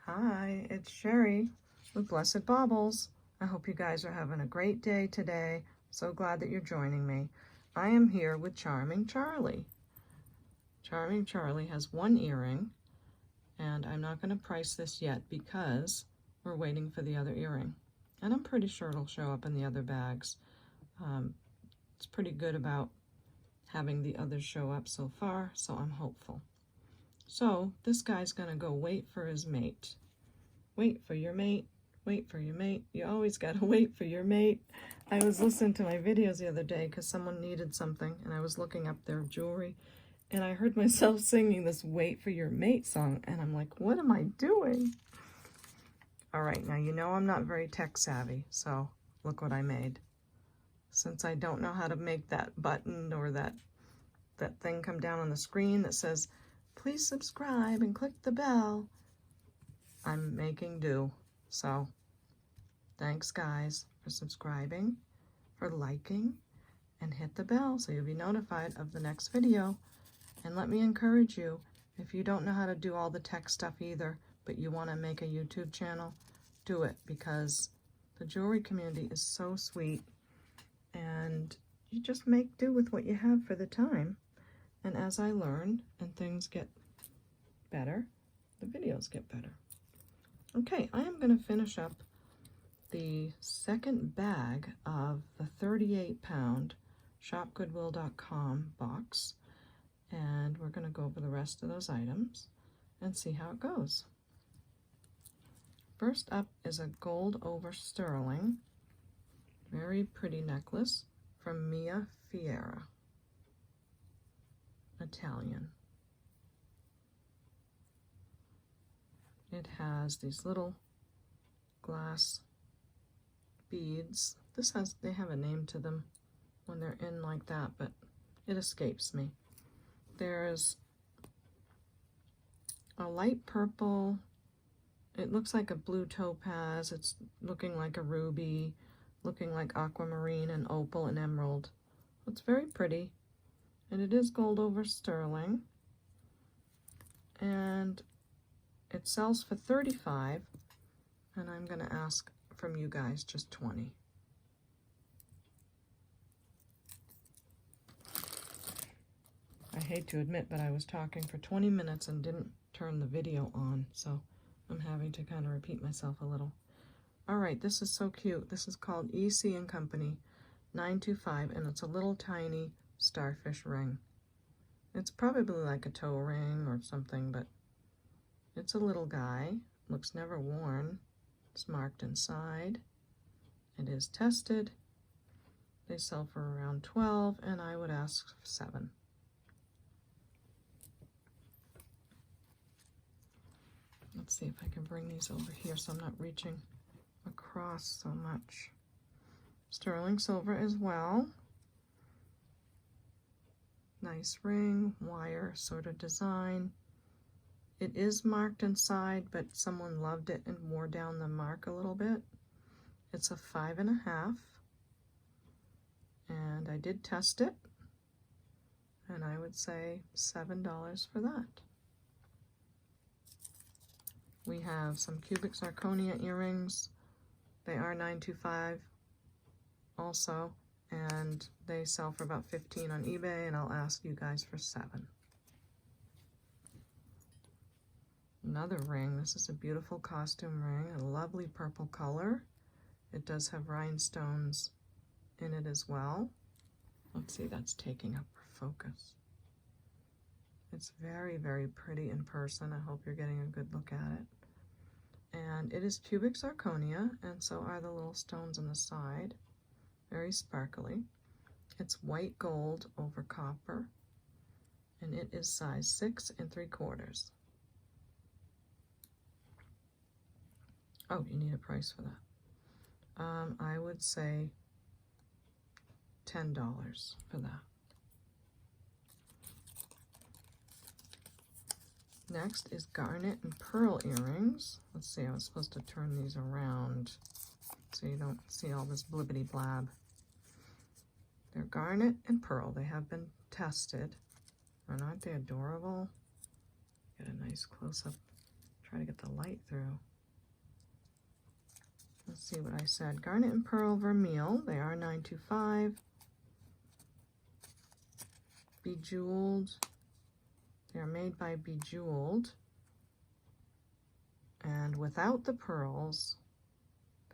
Hi, it's Sherry with Blessed Baubles. I hope you guys are having a great day today. So glad that you're joining me. I am here with Charming Charlie. Charming Charlie has one earring, and I'm not going to price this yet because we're waiting for the other earring. And I'm pretty sure it'll show up in the other bags. It's pretty good about having the others show up so far, so I'm hopeful. So this guy's gonna go wait for his mate. Wait for your mate, wait for your mate. You always gotta wait for your mate. I was listening to my videos the other day because someone needed something and I was looking up their jewelry and I heard myself singing this wait for your mate song and I'm like, what am I doing? All right, now you know I'm not very tech savvy, so look what I made. Since I don't know how to make that button or that thing come down on the screen that says, please subscribe and click the bell, I'm making do. So thanks guys for subscribing, for liking, and hit the bell so you'll be notified of the next video. And let me encourage you, if you don't know how to do all the tech stuff either, but you want to make a YouTube channel, do it, because the jewelry community is so sweet and you just make do with what you have for the time. And as I learn and things get better, the videos get better. Okay, I am going to finish up the second bag of the 38-pound ShopGoodwill.com box, and we're going to go over the rest of those items and see how it goes. First up is a gold over sterling, very pretty necklace from Mia Fiera, Italian. It has these little glass beads. They have a name to them when they're in like that, but it escapes me. There's a light purple, it looks like a blue topaz, it's looking like a ruby, looking like aquamarine and opal and emerald. It's very pretty, and it is gold over sterling, and it sells for $35, and I'm going to ask from you guys just $20. I hate to admit, but I was talking for 20 minutes and didn't turn the video on, so I'm having to kind of repeat myself a little. All right, this is so cute. This is called EC & Company 925, and it's a little tiny starfish ring. It's probably like a toe ring or something, but it's a little guy. Looks never worn. It's marked inside. It is tested. They sell for around $12, and I would ask $7. Let's see if I can bring these over here so I'm not reaching across so much. Sterling silver as well. Nice ring, wire sort of design. It is marked inside, but someone loved it and wore down the mark a little bit. It's a 5.5, and I did test it, and I would say $7 for that. We have some cubic zirconia earrings. They are 925 also, and they sell for about $15 on eBay, and I'll ask you guys for $7. Another ring. This is a beautiful costume ring, a lovely purple color. It does have rhinestones in it as well. Let's see, that's taking up for focus. It's very, very pretty in person. I hope you're getting a good look at it. And it is cubic zirconia, and so are the little stones on the side. Very sparkly. It's white gold over copper, and it is size 6 3/4. Oh, you need a price for that. I would say $10 for that. Next is garnet and pearl earrings. Let's see, I was supposed to turn these around so you don't see all this blibbity blab. They're garnet and pearl. They have been tested. And aren't they adorable? Get a nice close-up try to get the light through. Let's see what I said. Garnet and Pearl Vermeil. They are $9.25. Bejeweled. They are made by Bejeweled. And without the pearls,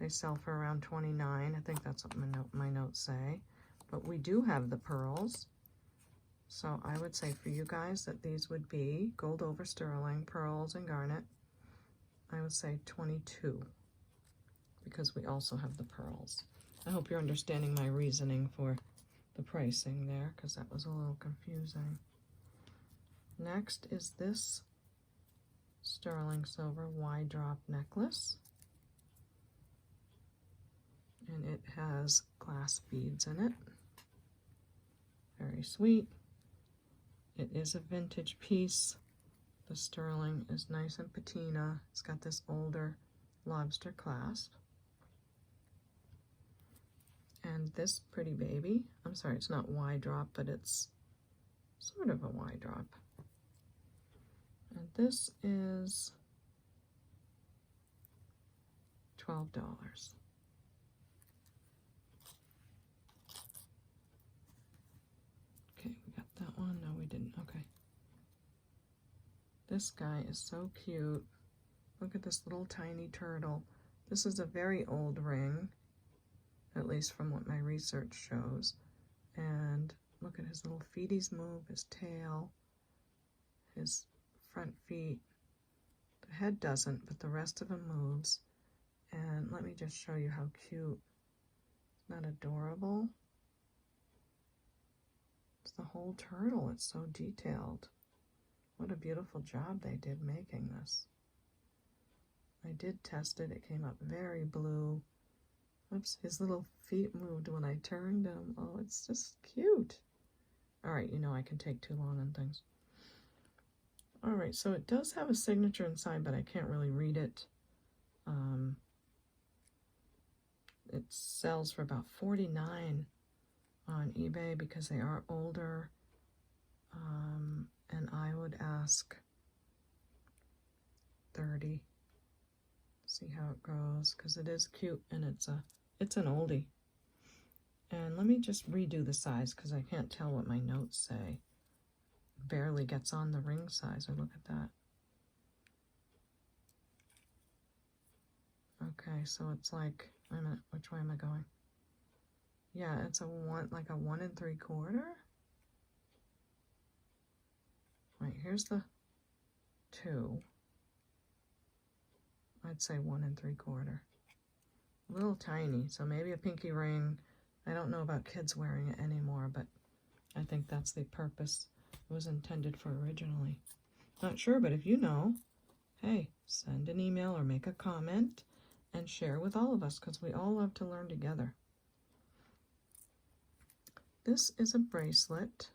they sell for around $29. I think that's what my notes say. But we do have the pearls. So I would say for you guys that these would be gold over sterling, pearls, and garnet. I would say $22 because we also have the pearls. I hope you're understanding my reasoning for the pricing there because that was a little confusing. Next is this sterling silver wide drop necklace. And it has glass beads in it. Very sweet. It is a vintage piece. The sterling is nice and patina. It's got this older lobster clasp. And this pretty baby, I'm sorry, it's not wide drop, but it's sort of a wide drop. And this is $12. Okay, we got that one. No, we didn't. Okay. This guy is so cute. Look at this little tiny turtle. This is a very old ring, at least from what my research shows. And look at his little feeties move, his tail, his front feet. The head doesn't, but the rest of him moves. And let me just show you how cute. Isn't that adorable? It's the whole turtle. It's so detailed. What a beautiful job they did making this. I did test it. It came up very blue. Oops, his little feet moved when I turned him. Oh, it's just cute. All right, you know I can take too long on things. All right, so it does have a signature inside, but I can't really read it. It sells for about $49 on eBay because they are older. And I would ask $30. See how it goes, because it is cute and it's an oldie. And let me just redo the size because I can't tell what my notes say. Barely gets on the ring size. Or look at that. Okay, so it's like, wait a minute, which way am I going? Yeah, it's like a 1 3/4. Right, here's the 2. I'd say 1 3/4. A little tiny, so maybe a pinky ring. I don't know about kids wearing it anymore, but I think that's the purpose it was intended for originally. Not sure, but if you know, hey, send an email or make a comment and share with all of us because we all love to learn together. This is a bracelet.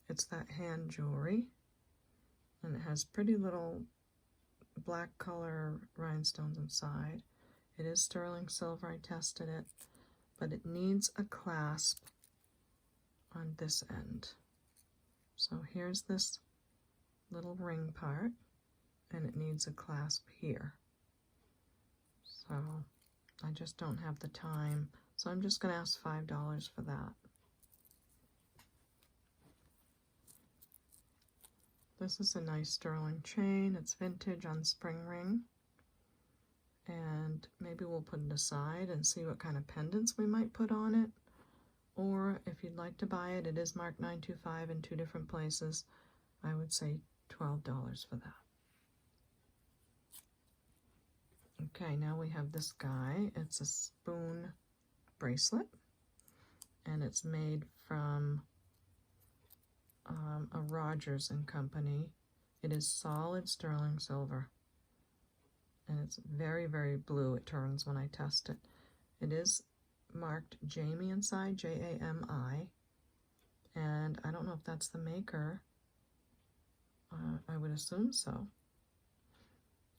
It's that hand jewelry, and it has pretty little black color rhinestones inside. It is sterling silver. I tested it, but it needs a clasp on this end. So here's this little ring part, and it needs a clasp here. So I just don't have the time, so I'm just going to ask $5 for that. This is a nice sterling chain. It's vintage on spring ring. And maybe we'll put it aside and see what kind of pendants we might put on it. Or if you'd like to buy it, it is marked $9.25 in 2 different places. I would say $12 for that. Okay, now we have this guy. It's a spoon bracelet. And it's made from a Rogers & Company. It is solid sterling silver. And it's very, very blue. It turns when I test it. It is marked Jamie inside, J-A-M-I. And I don't know if that's the maker. I would assume so.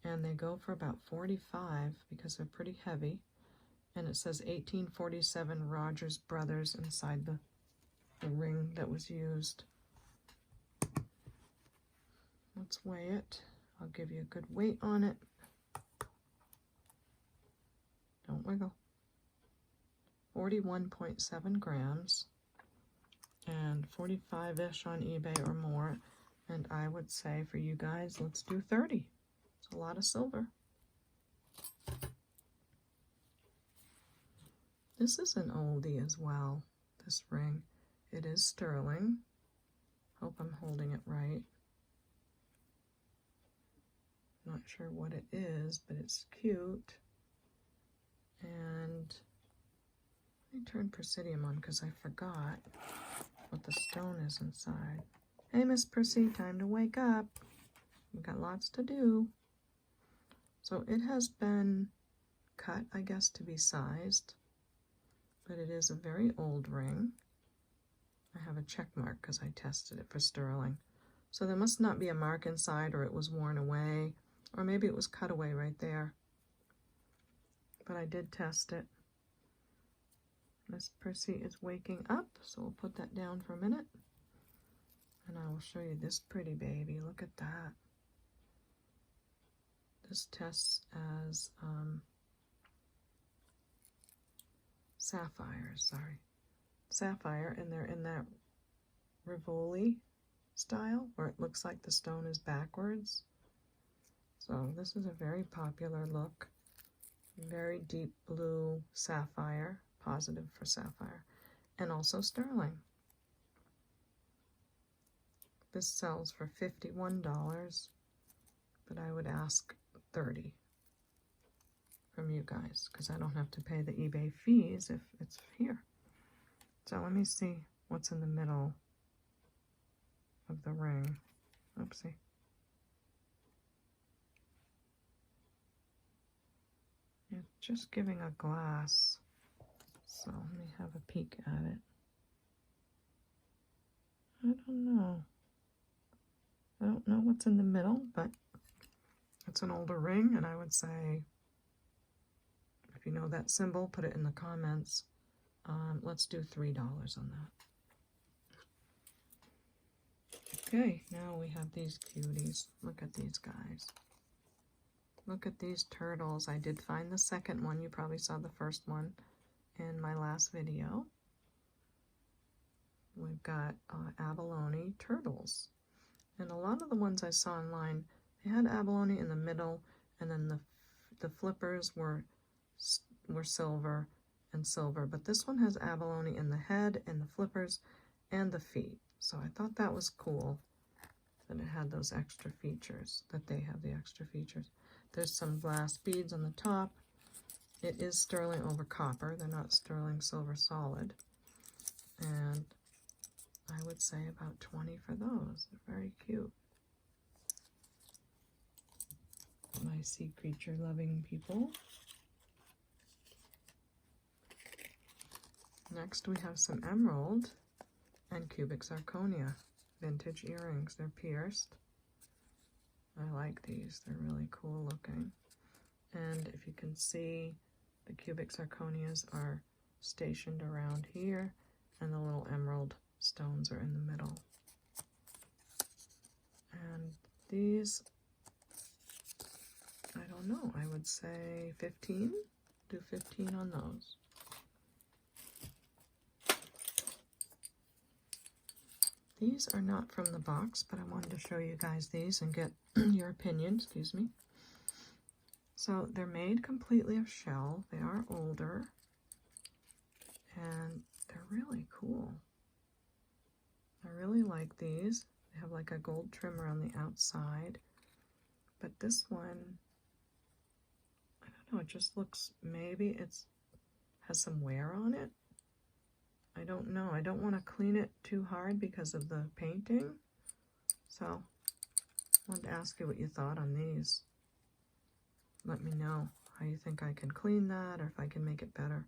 And they go for about $45 because they're pretty heavy. And it says 1847 Rogers Brothers inside the ring that was used. Let's weigh it. I'll give you a good weight on it. Don't wiggle. 41.7 grams and 45-ish on eBay or more. And I would say for you guys, let's do 30. It's a lot of silver. This is an oldie as well, this ring. It is sterling. Hope I'm holding it right. Not sure what it is, but it's cute. And let me turn Presidium on because I forgot what the stone is inside. Hey, Miss Prissy, time to wake up. We've got lots to do. So it has been cut, I guess, to be sized, but it is a very old ring. I have a check mark because I tested it for sterling. So there must not be a mark inside, or it was worn away, or maybe it was cut away right there. But I did test it. Miss Prissy is waking up, so we'll put that down for a minute. And I will show you this pretty baby. Look at that. This tests as sapphires, sapphire, and they're in that Rivoli style where it looks like the stone is backwards. So this is a very popular look. Very deep blue sapphire, positive for sapphire, and also sterling. This sells for $51, but I would ask $30 from you guys because I don't have to pay the eBay fees if it's here. So let me see what's in the middle of the ring. Oopsie. It's just giving a glass. So let me have a peek at it. I don't know. I don't know what's in the middle, but it's an older ring, and I would say, if you know that symbol, put it in the comments. Let's do $3 on that. Okay, now we have these cuties. Look at these guys. Look at these turtles. I did find the second one. You probably saw the first one in my last video. We've got abalone turtles. And a lot of the ones I saw online, they had abalone in the middle, and then the flippers were silver and silver. But this one has abalone in the head and the flippers and the feet. So I thought that was cool that it had those extra features, that they have the extra features. There's some glass beads on the top. It is sterling over copper. They're not sterling silver solid. And I would say about 20 for those. They're very cute. My sea creature loving people. Next we have some emerald and cubic zirconia vintage earrings. They're pierced. I like these. They're really cool looking. And if you can see, the cubic zirconias are stationed around here, and the little emerald stones are in the middle. And these, I don't know, I would say 15. Do 15 on those. These are not from the box, but I wanted to show you guys these and get your opinion, excuse me. So they're made completely of shell. They are older, and they're really cool. I really like these. They have like a gold trim around the outside, but this one, I don't know, it just looks, maybe it's has some wear on it. I don't know. I don't want to clean it too hard because of the painting. So I wanted to ask you what you thought on these. Let me know how you think I can clean that, or if I can make it better.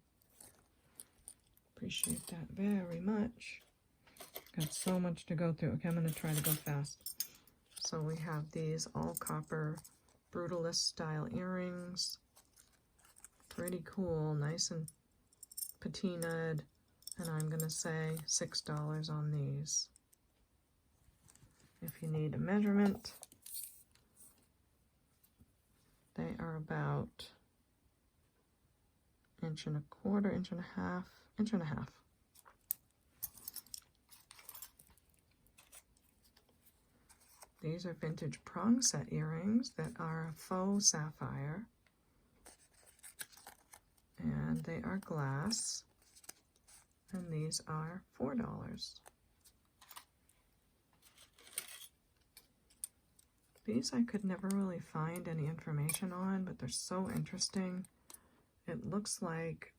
Appreciate that very much. Got so much to go through. Okay, I'm going to try to go fast. So we have these all copper Brutalist style earrings. Pretty cool, nice and patinaed. And I'm going to say $6 on these. If you need a measurement, are about inch and a quarter, inch and a half, inch and a half. These are vintage prong set earrings that are faux sapphire, and they are glass, and these are $4. These I could never really find any information on, but they're so interesting. It looks like,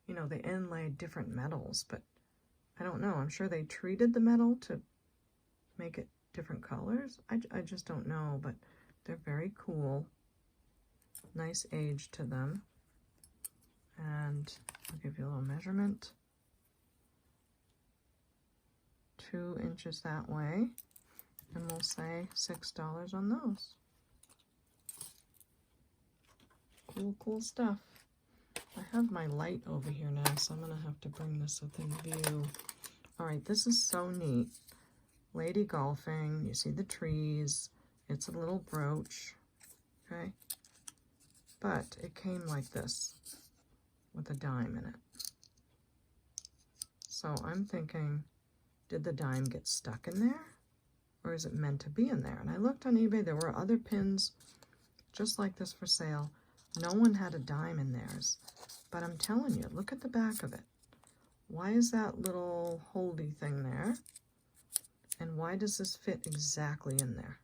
you know, they inlaid different metals, but I don't know. I'm sure they treated the metal to make it different colors. I just don't know, but they're very cool. Nice age to them. And I'll give you a little measurement. 2 inches that way. And we'll say $6 on those. Cool, cool stuff. I have my light over here now, so I'm going to have to bring this within view. All right, this is so neat. Lady golfing, you see the trees. It's a little brooch, okay? But it came like this, with a dime in it. So I'm thinking, did the dime get stuck in there? Or is it meant to be in there? And I looked on eBay, there were other pins just like this for sale. No one had a dime in theirs. But I'm telling you, look at the back of it. Why is that little holdy thing there? And why does this fit exactly in there?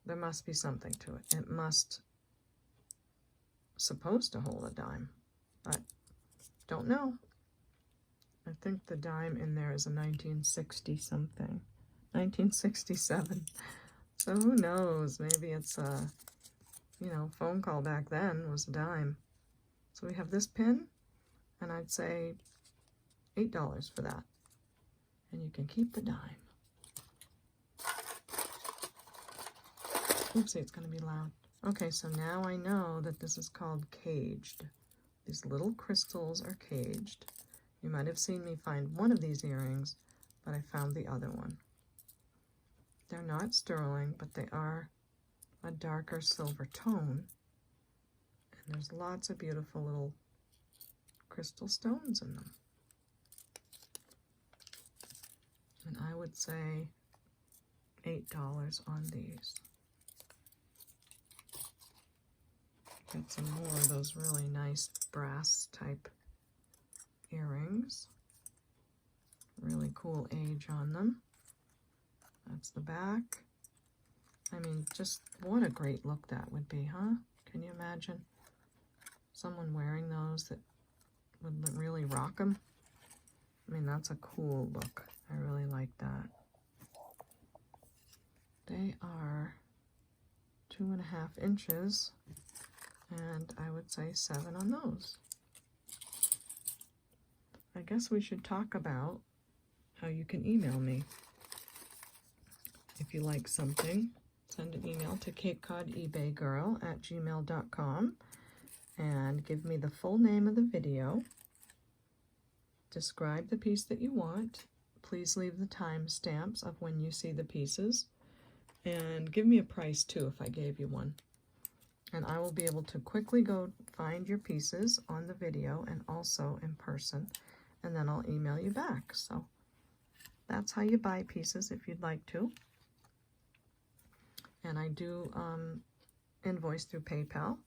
There must be something to it. It must supposed to hold a dime, but don't know. I think the dime in there is a 1960 something. 1967. So who knows? Maybe it's a, you know, phone call back then was a dime. So we have this pin, and I'd say $8 for that. And you can keep the dime. Oopsie, it's going to be loud. Okay, so now I know that this is called caged. These little crystals are caged. You might have seen me find one of these earrings, but I found the other one. They're not sterling, but they are a darker silver tone. And there's lots of beautiful little crystal stones in them. And I would say $8 on these. Got some more of those really nice brass type earrings. Really cool age on them. That's the back. I mean, just what a great look that would be, huh? Can you imagine someone wearing those that would really rock them? I mean, that's a cool look. I really like that. They are 2.5 inches, and I would say 7 on those. I guess we should talk about how you can email me. If you like something, send an email to CapeCodEbayGirl@gmail.com and give me the full name of the video. Describe the piece that you want. Please leave the timestamps of when you see the pieces. And give me a price too if I gave you one. And I will be able to quickly go find your pieces on the video and also in person. And then I'll email you back. So that's how you buy pieces if you'd like to. And I do invoice through PayPal,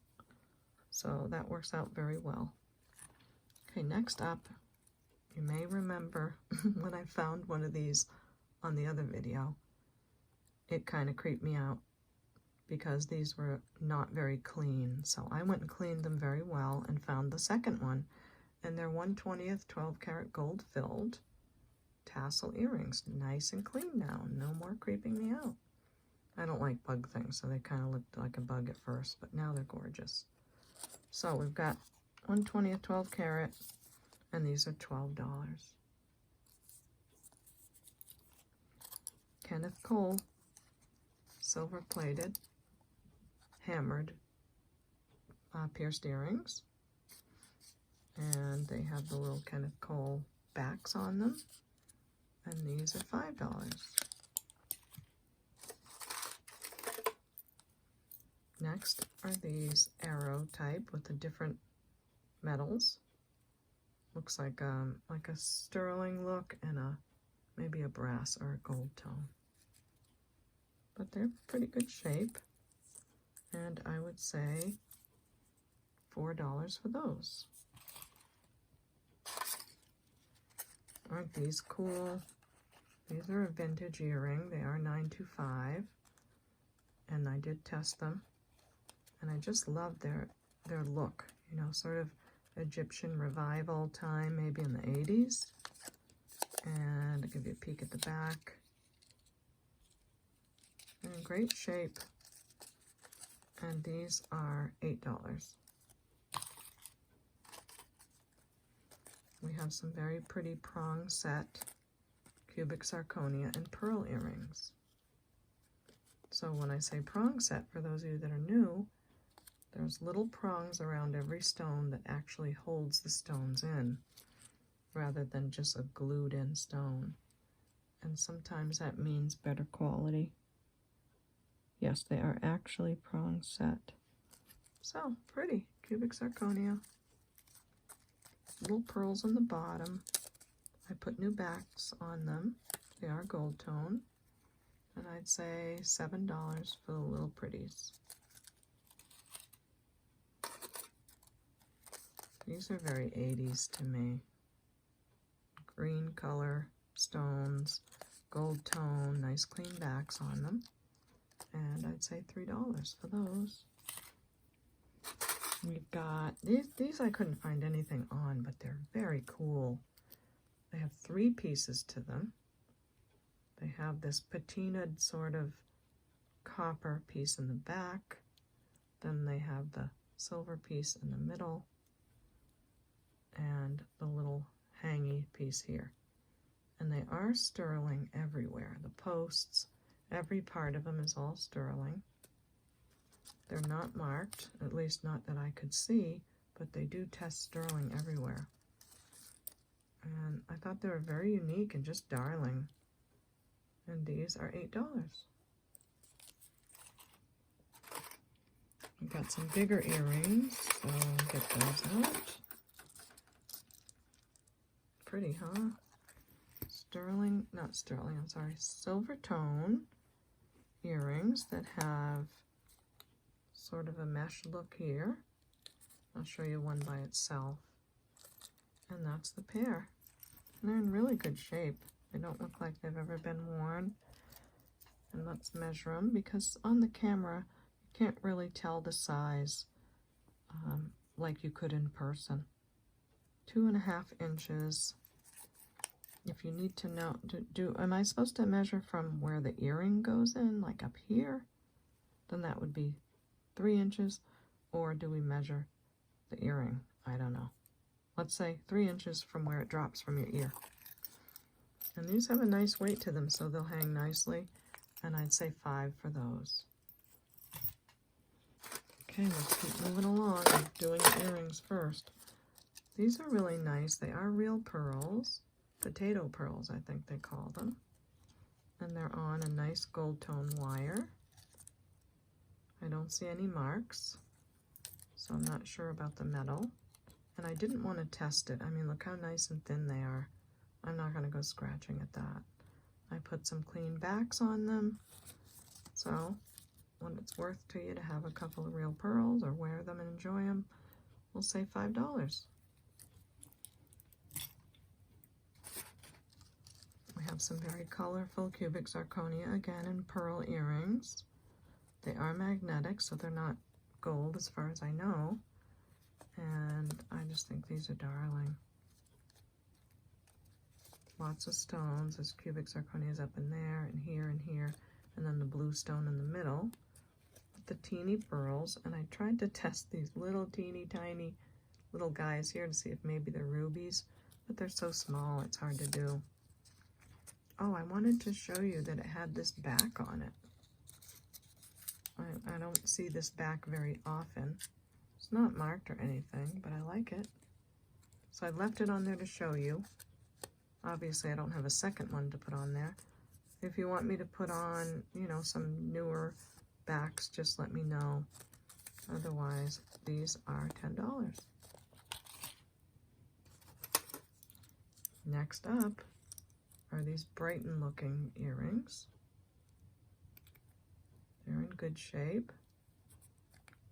so that works out very well. Okay, next up, you may remember when I found one of these on the other video, it kind of creeped me out because these were not very clean. So I went and cleaned them very well and found the second one, and they're 1/20 12 karat gold filled tassel earrings. Nice and clean now, no more creeping me out. I don't like bug things, so they kind of looked like a bug at first, but now they're gorgeous. So we've got 1/20 12 karat, and these are $12. Kenneth Cole, silver plated, hammered pierced earrings. And they have the little Kenneth Cole backs on them. And these are $5. Next are these arrow type with the different metals. Looks like a sterling look and maybe a brass or a gold tone. But they're pretty good shape, and I would say $4 for those. Aren't these cool? These are a vintage earring. They are 925, and I did test them, and I just love their look. You know, sort of Egyptian revival time, maybe in the 80s. And I'll give you a peek at the back. They're in great shape, and these are $8. We have some very pretty prong set cubic zirconia and pearl earrings. So when I say prong set, for those of you that are new, there's little prongs around every stone that actually holds the stones in, rather than just a glued in stone. And sometimes that means better quality. Yes, they are actually prong set. So pretty, cubic zirconia. Little pearls on the bottom. I put new backs on them. They are gold tone. And I'd say $7 for the little pretties. These are very 80s to me. Green color, stones, gold tone, nice clean backs on them. And I'd say $3 for those. We've got, these I couldn't find anything on, but they're very cool. They have 3 pieces to them. They have this patinaed sort of copper piece in the back. Then they have the silver piece in the middle. And the little hangy piece here. And they are sterling everywhere. The posts, every part of them is all sterling. They're not marked, at least not that I could see, but they do test sterling everywhere. And I thought they were very unique and just darling. And these are $8. We've got some bigger earrings, so I'll get those out. Pretty, huh? Silver tone earrings that have sort of a mesh look here. I'll show you one by itself. And that's the pair. And they're in really good shape. They don't look like they've ever been worn. And let's measure them, because on the camera you can't really tell the size like you could in person. 2.5 inches. If you need to know, am I supposed to measure from where the earring goes in, like up here? Then that would be 3 inches. Or do we measure the earring? I don't know. Let's say 3 inches from where it drops from your ear. And these have a nice weight to them, so they'll hang nicely. And I'd say $5 for those. Okay, let's keep moving along. I'm doing earrings first. These are really nice. They are real pearls. Potato pearls, I think they call them. And they're on a nice gold tone wire. I don't see any marks, so I'm not sure about the metal. And I didn't want to test it. I mean, look how nice and thin they are. I'm not going to go scratching at that. I put some clean backs on them. So when it's worth to you to have a couple of real pearls or wear them and enjoy them, we'll say $5. We have some very colorful cubic zirconia, again in pearl earrings. They are magnetic, so they're not gold as far as I know. And I just think these are darling. Lots of stones. There's cubic zirconias up in there and here, and then the blue stone in the middle. With the teeny pearls, and I tried to test these little teeny tiny little guys here to see if maybe they're rubies, but they're so small it's hard to do. Oh, I wanted to show you that it had this back on it. I don't see this back very often. It's not marked or anything, but I like it. So I left it on there to show you. Obviously, I don't have a second one to put on there. If you want me to put on, you know, some newer backs, just let me know. these are $10. Next up are these Brighton looking earrings. They're in good shape.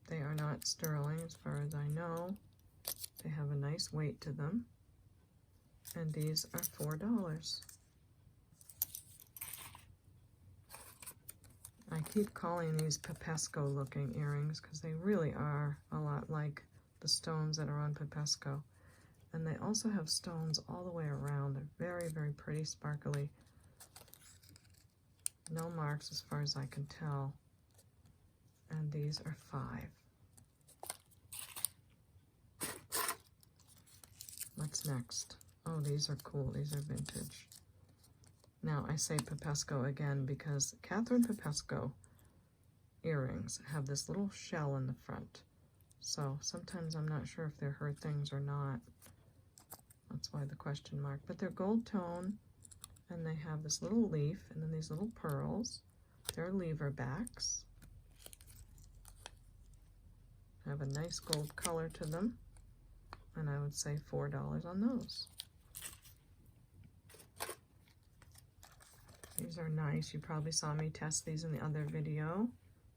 They are not sterling as far as I know. They have a nice weight to them. And these are $4. I keep calling these Pepesco looking earrings because they really are a lot like the stones that are on Pepesco. And they also have stones all the way around. They're very, very pretty, sparkly. No marks as far as I can tell. And these are $5. What's next? Oh, these are cool. These are vintage. Now, I say Pepesco again because Catherine Pepesco earrings have this little shell in the front. So sometimes I'm not sure if they're her things or not. That's why the question mark. But they're gold tone, and they have this little leaf, and then these little pearls. They're lever backs. Have a nice gold color to them, and I would say $4 on those. These are nice. You probably saw me test these in the other video.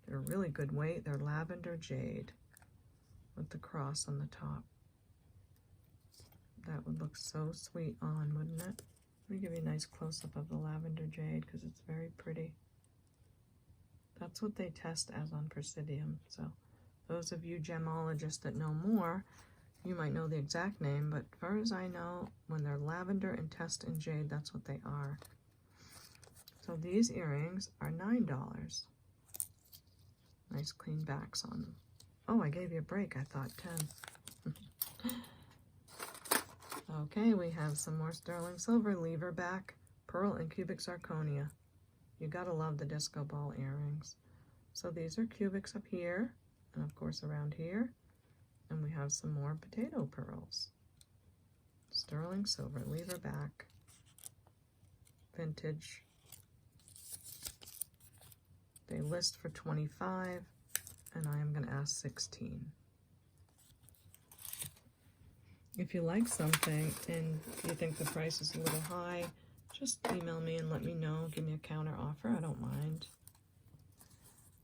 They're really good weight. They're lavender jade with the cross on the top. That would look so sweet on, wouldn't it? Let me give you a nice close-up of the lavender jade because it's very pretty. That's what they test as on Presidium. So those of you gemologists that know more, you might know the exact name, but as far as I know, when they're lavender and test in jade, that's what they are. So these earrings are $9. Nice clean backs on them. Oh, I gave you a break. I thought 10. Okay, we have some more sterling silver, lever back, pearl, and cubic zirconia. You gotta love the disco ball earrings. So these are cubics up here, and of course around here. And we have some more potato pearls. Sterling silver, lever back, vintage. They list for $25, and I am gonna ask $16. If you like something and you think the price is a little high, just email me and let me know. Give me a counter offer. I don't mind.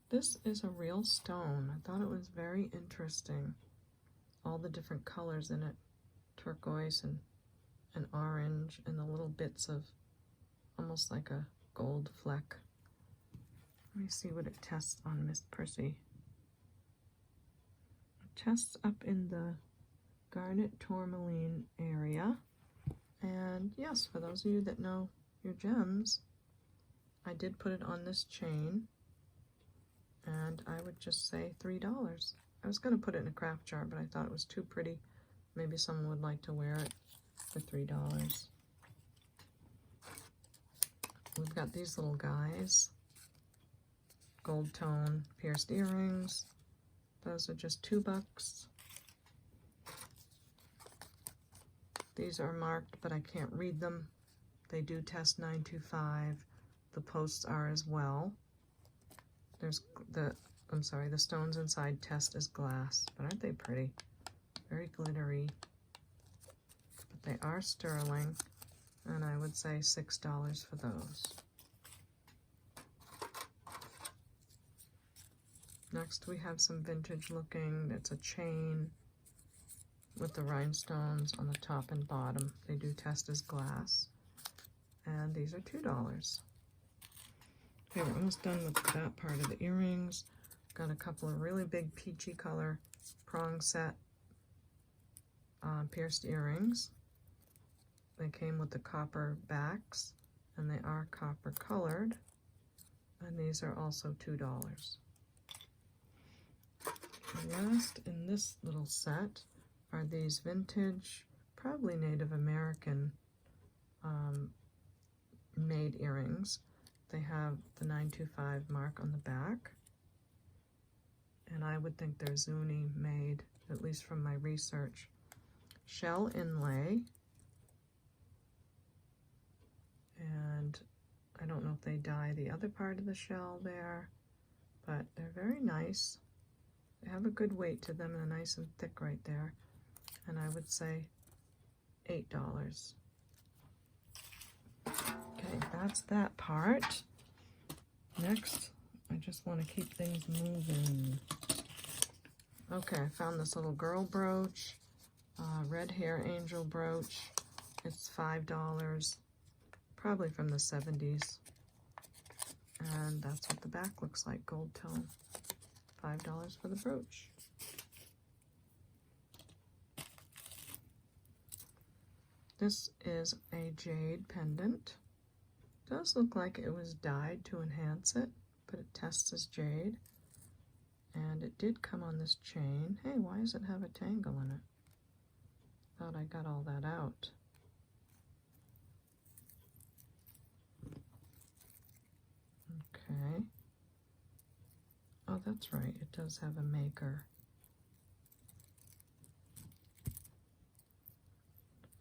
This is a real stone. I thought it was very interesting. All the different colors in it. Turquoise and orange and the little bits of almost like a gold fleck. Let me see what it tests on Miss Percy. It tests up in the garnet tourmaline area. And yes, for those of you that know your gems, I did put it on this chain, and I would just say $3. I was going to put it in a craft jar, but I thought it was too pretty. Maybe someone would like to wear it for $3. We've got these little guys, gold tone pierced earrings. Those are just $2. These are marked, but I can't read them. They do test 925. The posts are as well. There's the stones inside test as glass, but aren't they pretty? Very glittery. But they are sterling, and I would say $6 for those. Next we have some vintage looking, it's a chain with the rhinestones on the top and bottom. They do test as glass, and these are $2. Okay, we're almost done with that part of the earrings. Got a couple of really big peachy color prong set pierced earrings. They came with the copper backs, and they are copper colored, and these are also $2. Last in this little set are these vintage, probably Native American made earrings. They have the 925 mark on the back, and I would think they're Zuni made, at least from my research. Shell inlay, and I don't know if they dye the other part of the shell there, but they're very nice. They have a good weight to them and nice and thick right there. And I would say $8. Okay, that's that part. Next, I just want to keep things moving. Okay, I found this little girl brooch, red hair angel brooch. It's $5, probably from the 70s. And that's what the back looks like, gold tone. $5 for the brooch. This is a jade pendant. Does look like it was dyed to enhance it, but it tests as jade. And it did come on this chain. Hey, why does it have a tangle in it? Thought I got all that out. Okay. Oh, that's right. It does have a maker.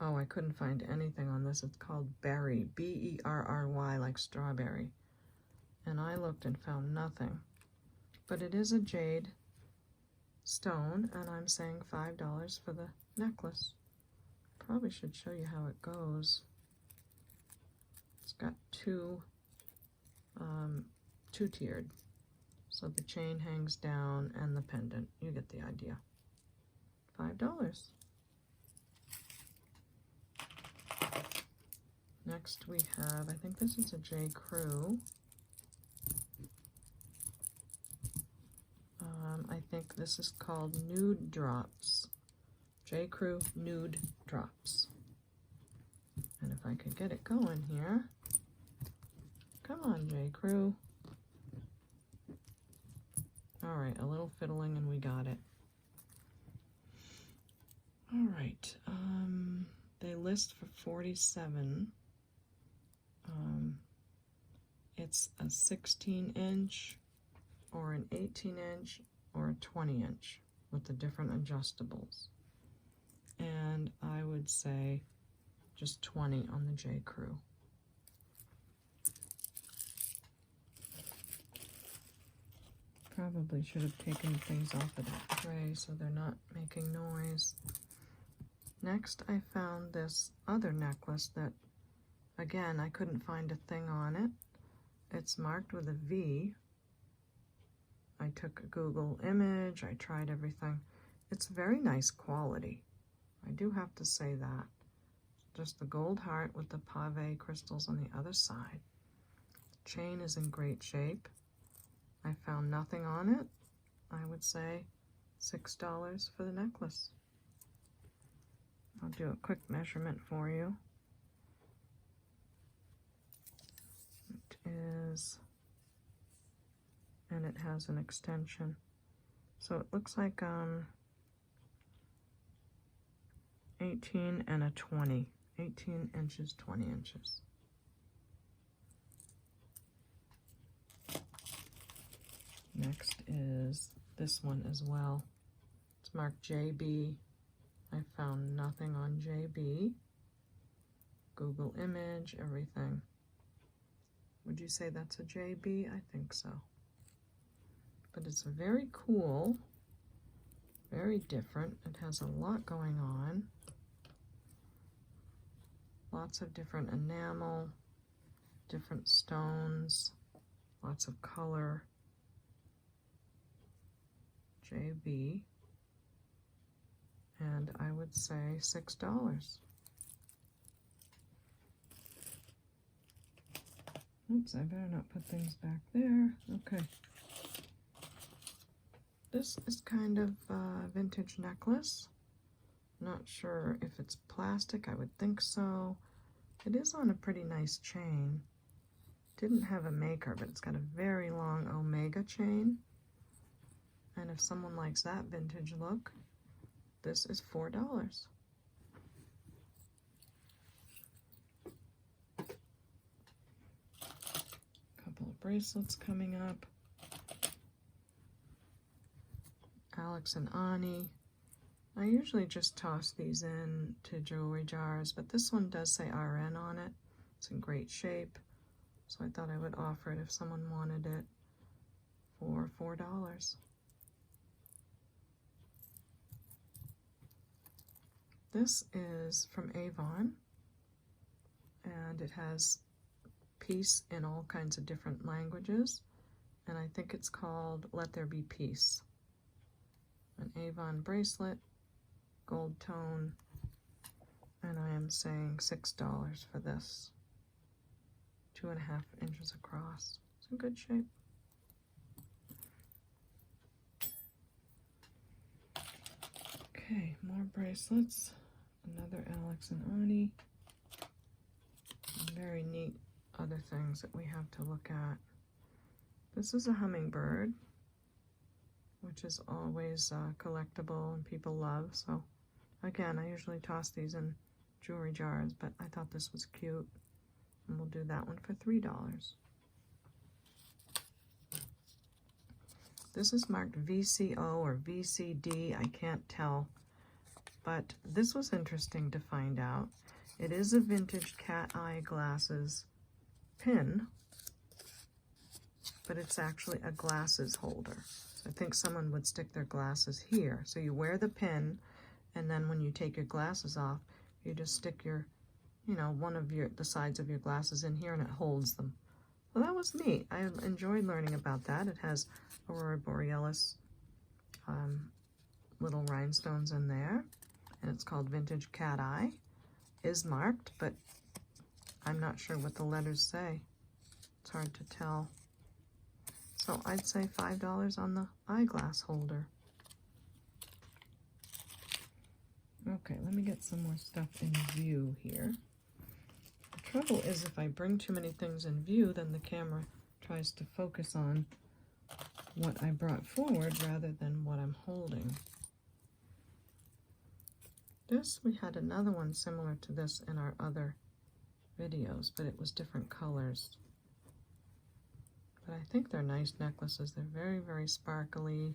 Oh, I couldn't find anything on this. It's called Berry, B-E-R-R-Y, like strawberry. And I looked and found nothing. But it is a jade stone, and I'm saying $5 for the necklace. Probably should show you how it goes. It's got two-tiered. So the chain hangs down and the pendant. You get the idea. $5. Next we have, I think this is a J. Crew. I think this is called Nude Drops. J. Crew Nude Drops. And if I could get it going here. Come on, J. Crew. All right, a little fiddling and we got it. All right, they list for $47. It's a 16-inch or an 18-inch or a 20-inch with the different adjustables. And I would say just 20 on the J. Crew. Probably should have taken things off of that tray so they're not making noise. Next, I found this other necklace that, again, I couldn't find a thing on it. It's marked with a V. I took a Google image, I tried everything. It's very nice quality. I do have to say that. Just the gold heart with the pave crystals on the other side. The chain is in great shape. I found nothing on it. I would say $6 for the necklace. I'll do a quick measurement for you. It is, and it has an extension. So it looks like 18 and a 20. 18 inches, 20 inches. Next is this one as well. It's marked JB. I found nothing on JB. Google image, everything. Would you say that's a JB? I think so. But it's very cool, very different. It has a lot going on. Lots of different enamel, different stones, lots of color. JB. And I would say $6. Oops, I better not put things back there. Okay. This is kind of a vintage necklace. Not sure if it's plastic, I would think so. It is on a pretty nice chain. Didn't have a maker, but it's got a very long omega chain. And if someone likes that vintage look, this is $4. Couple of bracelets coming up. Alex and Ani. I usually just toss these in to jewelry jars, but this one does say RN on it. It's in great shape, so I thought I would offer it if someone wanted it for $4. This is from Avon, and it has peace in all kinds of different languages, and I think it's called Let There Be Peace. An Avon bracelet, gold tone, and I am saying $6 for this. 2.5 inches across. It's in good shape. Okay, more bracelets. Another Alex and Ani. Very neat other things that we have to look at. This is a hummingbird, which is always collectible and people love. So again, I usually toss these in jewelry jars, but I thought this was cute. And we'll do that one for $3. This is marked VCO or VCD, I can't tell. But this was interesting to find out. It is a vintage cat eye glasses pin, but it's actually a glasses holder. So I think someone would stick their glasses here. So you wear the pin, and then when you take your glasses off, you just stick your, you know, one of the sides of your glasses in here and it holds them. Well, that was neat. I enjoyed learning about that. It has Aurora Borealis little rhinestones in there, and it's called Vintage Cat Eye. Is marked, but I'm not sure what the letters say. It's hard to tell. So I'd say $5 on the eyeglass holder. Okay, let me get some more stuff in view here. The trouble is if I bring too many things in view, then the camera tries to focus on what I brought forward rather than what I'm holding. This, we had another one similar to this in our other videos, but it was different colors. But I think they're nice necklaces. They're very, very sparkly,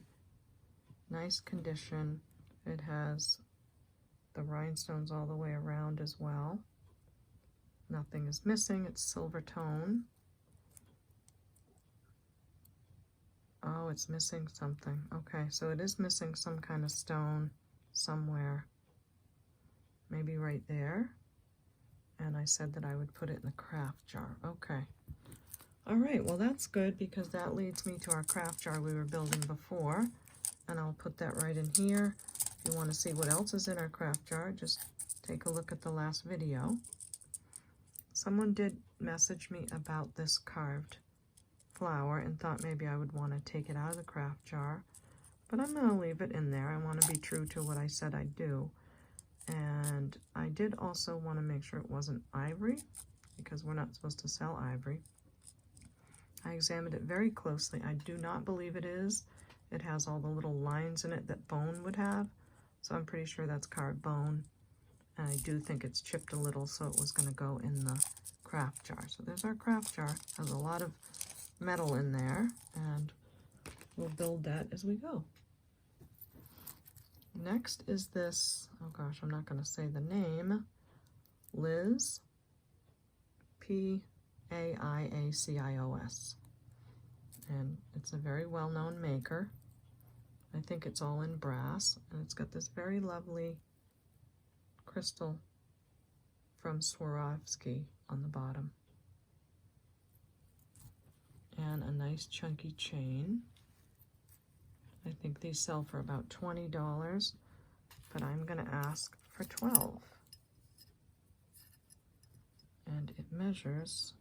nice condition. It has the rhinestones all the way around as well. Nothing is missing. It's silver tone. Oh, it's missing something. Okay, so it is missing some kind of stone somewhere. Maybe right there. And I said that I would put it in the craft jar. Okay. All right, well that's good because that leads me to our craft jar we were building before. And I'll put that right in here. If you want to see what else is in our craft jar, just take a look at the last video. Someone did message me about this carved flower and thought maybe I would want to take it out of the craft jar. But I'm going to leave it in there. I want to be true to what I said I'd do. And I did also want to make sure it wasn't ivory, because we're not supposed to sell ivory. I examined it very closely. I do not believe it is. It has all the little lines in it that bone would have, so I'm pretty sure that's carved bone. And I do think it's chipped a little, so it was going to go in the craft jar. So there's our craft jar. It has a lot of metal in there, and we'll build that as we go. Next is this, oh gosh, I'm not going to say the name, Liz, P-A-I-A-C-I-O-S. And it's a very well-known maker. I think it's all in brass, and it's got this very lovely crystal from Swarovski on the bottom. And a nice chunky chain. I think these sell for about $20, but I'm going to ask for $12. And it measures,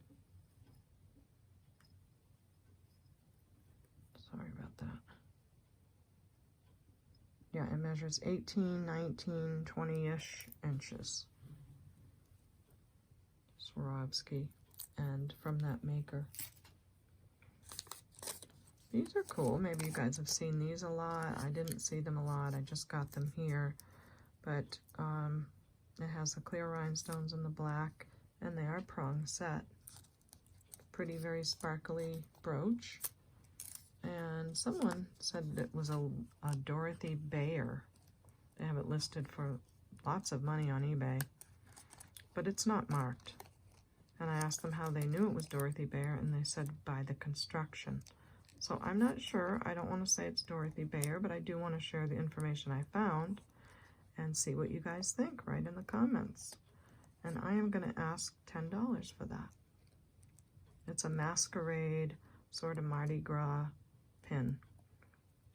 sorry about that. Yeah, it measures 18, 19, 20-ish inches. Swarovski, and from that maker. These are cool. Maybe you guys have seen these a lot. I didn't see them a lot. I just got them here. But it has the clear rhinestones in the black, and they are prong set. Pretty, very sparkly brooch. And someone said it was a Dorothy Bayer. They have it listed for lots of money on eBay. But it's not marked. And I asked them how they knew it was Dorothy Bayer, and they said by the construction. So I'm not sure. I don't want to say it's Dorothy Bayer, but I do want to share the information I found. and see what you guys think right in the comments. And I am going to ask $10 for that. It's a masquerade sort of Mardi Gras pin.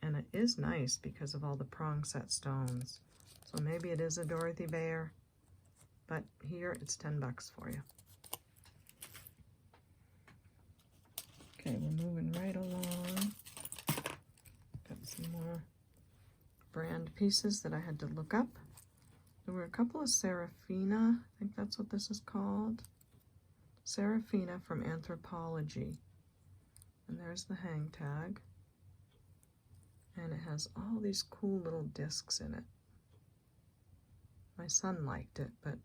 And it is nice because of all the prong set stones. So maybe it is a Dorothy Bear, but here it's 10 bucks for you. Okay, we're moving right along. Got some more brand pieces that I had to look up. There were a couple of Seraphina, I think that's what this is called. Seraphina from Anthropology. And there's the hang tag. And it has all these cool little discs in it. My son liked it, but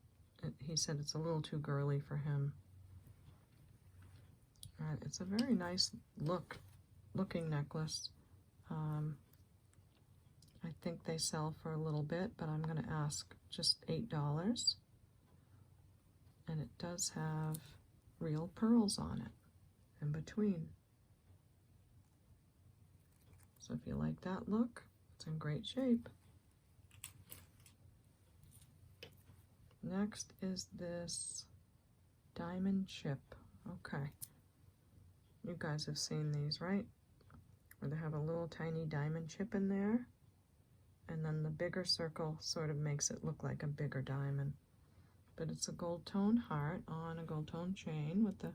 he said it's a little too girly for him. And it's a very nice looking necklace. I think they sell for a little bit, but I'm going to ask just $8. And it does have real pearls on it in between. So if you like that look, it's in great shape. Next is this diamond chip. Okay. You guys have seen these, right? Where they have a little tiny diamond chip in there. And then the bigger circle sort of makes it look like a bigger diamond. But it's a gold tone heart on a gold tone chain with the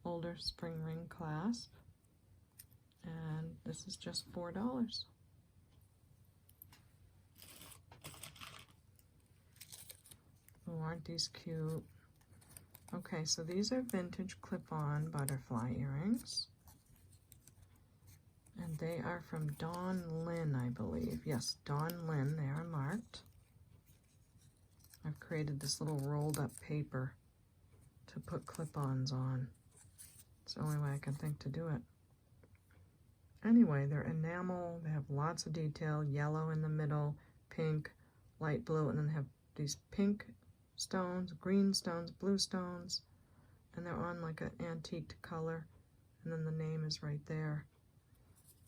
older spring ring clasp. And this is just $4. Oh, aren't these cute? Okay, so these are vintage clip-on butterfly earrings. And they are from Dawn Lynn, I believe. Yes, Dawn Lynn, they are marked. I've created this little rolled up paper to put clip-ons on. It's the only way I can think to do it. Anyway, they're enamel, they have lots of detail, yellow in the middle, pink, light blue, and then they have these pink stones, green stones, blue stones, and they're on like an antique color, and then the name is right there.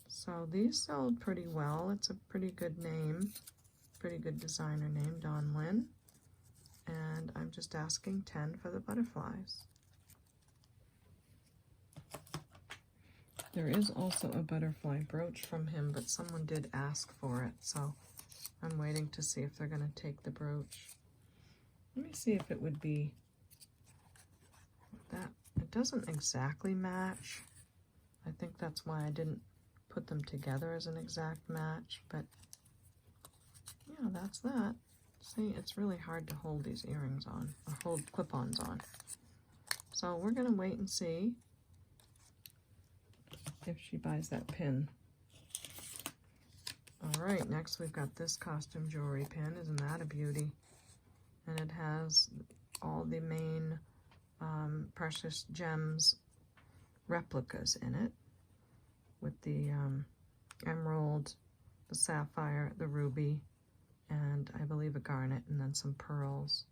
So these sold pretty well. It's a pretty good name, pretty good designer name, Dawn Lynn. And I'm just asking 10 for the butterflies. There is also a butterfly brooch from him, but someone did ask for it, so I'm waiting to see if they're going to take the brooch. Let me see if it would be that. It doesn't exactly match. I think that's why I didn't put them together as an exact match, but yeah, that's that. See, it's really hard to hold these earrings on, or hold clip-ons on. So we're going to wait and see if she buys that pin. All right, next we've got this costume jewelry pin. Isn't that a beauty? And it has all the main precious gems replicas in it, with the emerald, the sapphire, the ruby, and I believe a garnet, and then some pearls.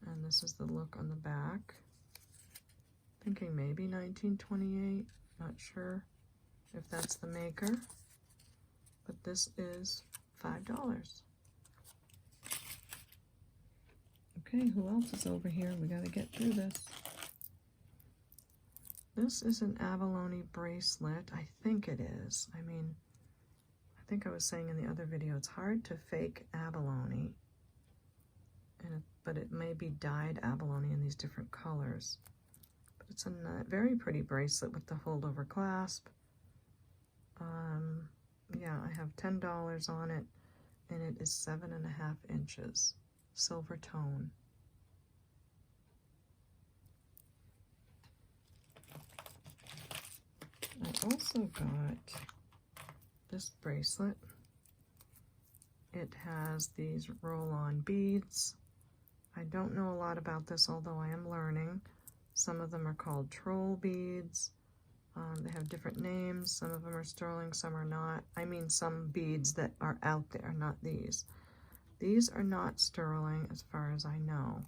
And this is the look on the back. Thinking maybe 1928, not sure if that's the maker, but this is $5. Okay, who else is over here? We gotta get through this. This is an abalone bracelet. I think it is. I mean, I think I was saying in the other video, it's hard to fake abalone, but it may be dyed abalone in these different colors. But it's a very pretty bracelet with the fold-over clasp. Yeah, I have $10 on it, and it is 7.5 inches, silver tone. I also got this bracelet. It has these roll-on beads. I don't know a lot about this, although I am learning. Some of them are called troll beads. They have different names. Some of them are sterling, some are not. I mean some beads that are out there, not these. These are not sterling as far as I know.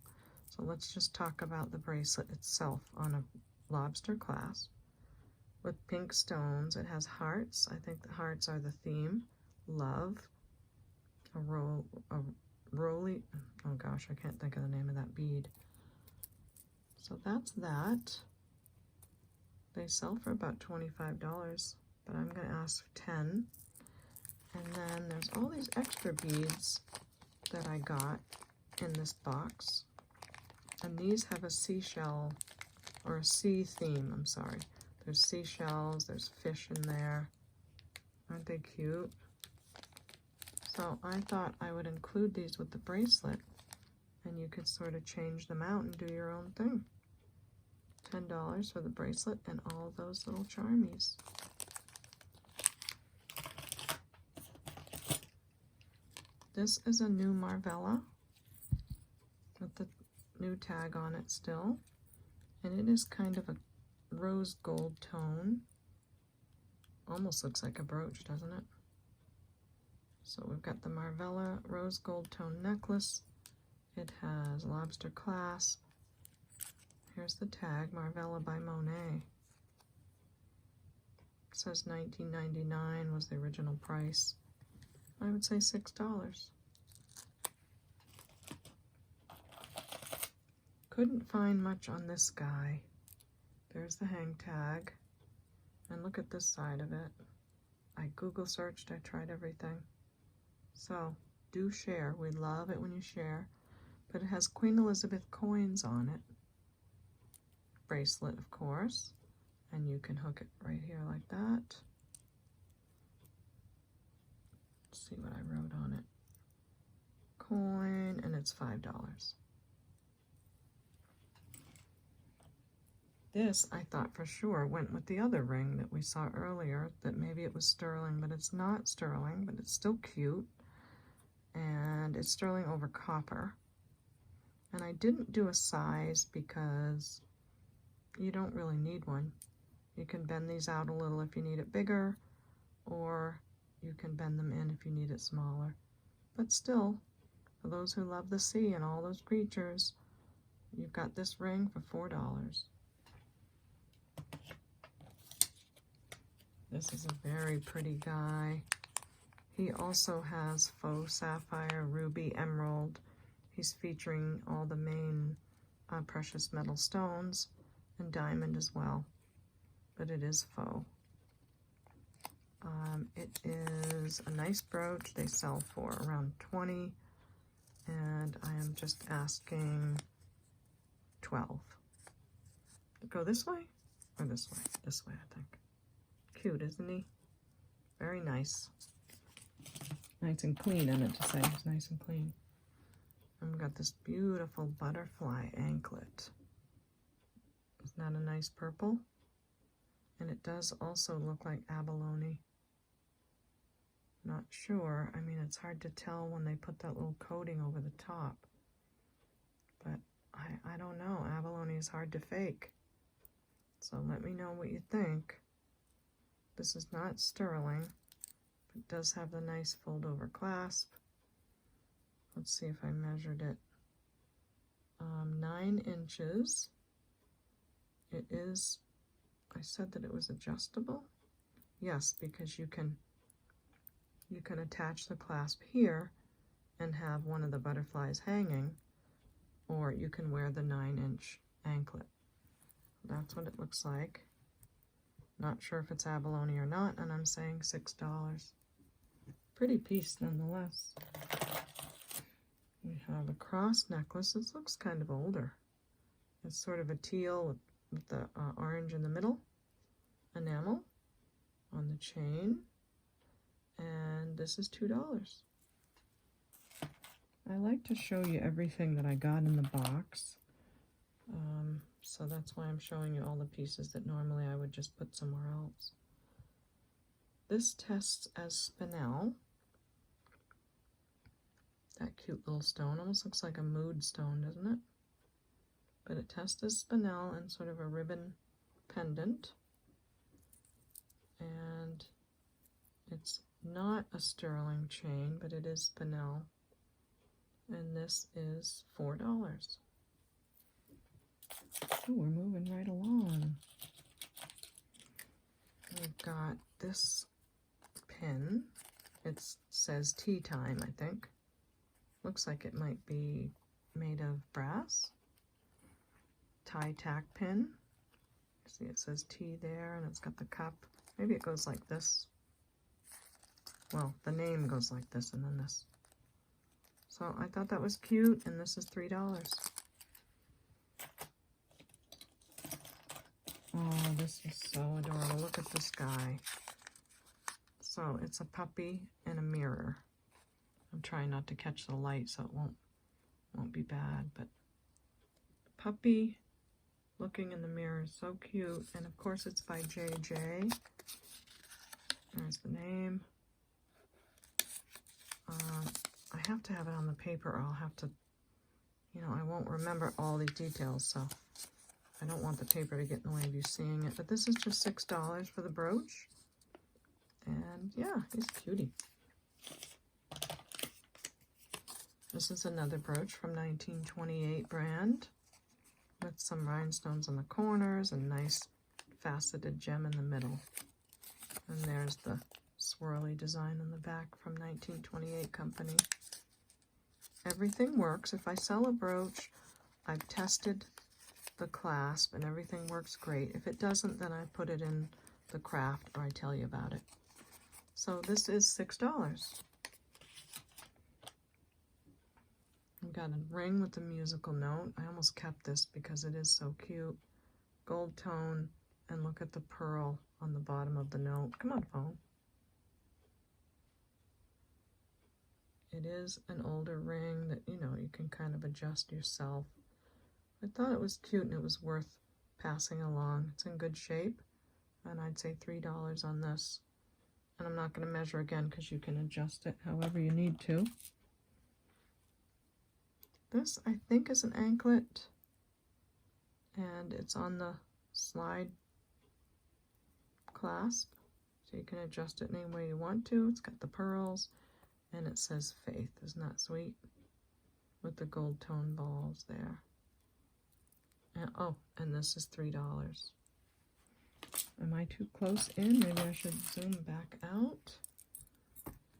So let's just talk about the bracelet itself on a lobster clasp with pink stones. It has hearts. I think the hearts are the theme. Love, roly, oh gosh, I can't think of the name of that bead. So that's that. They sell for about $25, but I'm going to ask for 10. And then there's all these extra beads that I got in this box. And these have a seashell, or a sea theme, I'm sorry. There's seashells, there's fish in there. Aren't they cute? So I thought I would include these with the bracelet, and you could sort of change them out and do your own thing. $10 for the bracelet and all those little charmies. This is a new Marvella with the new tag on it still, and it is kind of a rose gold tone. Almost looks like a brooch, doesn't it? So we've got the Marvella rose gold tone necklace. It has lobster clasp. Here's the tag, Marvella by Monet. It says $19.99 was the original price. I would say $6. Couldn't find much on this guy. There's the hang tag. And look at this side of it. I Google searched, I tried everything. So, do share. We love it when you share. But it has Queen Elizabeth coins on it. Bracelet, of course. And you can hook it right here like that. Let's see what I wrote on it. Coin, and it's $5. This, I thought for sure, went with the other ring that we saw earlier, that maybe it was sterling, but it's not sterling, but it's still cute. And it's sterling over copper. And I didn't do a size because you don't really need one. You can bend these out a little if you need it bigger, or you can bend them in if you need it smaller. But still, for those who love the sea and all those creatures, you've got this ring for $4. This is a very pretty guy. He also has faux sapphire, ruby, emerald. He's featuring all the main precious metal stones and diamond as well, but it is faux. It is a nice brooch. They sell for around $20, and I am just asking $12. Go this way or this way? This way, I think. Cute, isn't he? Very nice. Nice and clean, I meant to say. It's nice and clean. And we've got this beautiful butterfly anklet. Isn't that a nice purple? And it does also look like abalone. Not sure. I mean, it's hard to tell when they put that little coating over the top. But I don't know. Abalone is hard to fake. So let me know what you think. This is not sterling. It does have the nice fold over clasp. Let's see if I measured it. 9 inches. It is, I said that it was adjustable. Yes, because you can attach the clasp here and have one of the butterflies hanging, or you can wear the 9-inch anklet. That's what it looks like. Not sure if it's abalone or not, and I'm saying $6. Pretty piece nonetheless. We have a cross necklace. This looks kind of older. It's sort of a teal with the orange in the middle. Enamel on the chain. And this is $2. I like to show you everything that I got in the box. So that's why I'm showing you all the pieces that normally I would just put somewhere else. This tests as spinel. That cute little stone. Almost looks like a mood stone, doesn't it? But it tests as spinel and sort of a ribbon pendant. And it's not a sterling chain, but it is spinel. And this is $4. Oh, we're moving right along. We've got this pin. It's says tea time, I think. Looks like it might be made of brass. Tie tack pin. See, it says tea there, and it's got the cup. Maybe it goes like this. Well, the name goes like this, and then this. So I thought that was cute, and this is $3. Oh, this is so adorable. Look at this guy. So it's a puppy and a mirror. I'm trying not to catch the light so it won't be bad, but puppy looking in the mirror is so cute. And of course it's by JJ. There's the name. I have to have it on the paper, or I'll have to, I won't remember all these details, so I don't want the paper to get in the way of you seeing it. But this is just $6 for the brooch. And yeah, he's a cutie. This is another brooch from 1928 brand with some rhinestones on the corners and nice faceted gem in the middle. And there's the swirly design in the back from 1928 company. Everything works. If I sell a brooch, I've tested the clasp and everything works great. If it doesn't, then I put it in the craft or I tell you about it. So this is $6. I've got a ring with the musical note. I almost kept this because it is so cute. Gold tone, and look at the pearl on the bottom of the note. Come on, phone. It is an older ring that, you can kind of adjust yourself. I thought it was cute and it was worth passing along. It's in good shape, and I'd say $3 on this. And I'm not going to measure again because you can adjust it however you need to. This, I think, is an anklet, and it's on the slide clasp, so you can adjust it any way you want to. It's got the pearls, and it says Faith. Isn't that sweet? With the gold tone balls there. And, oh, and this is $3. Am I too close in? Maybe I should zoom back out.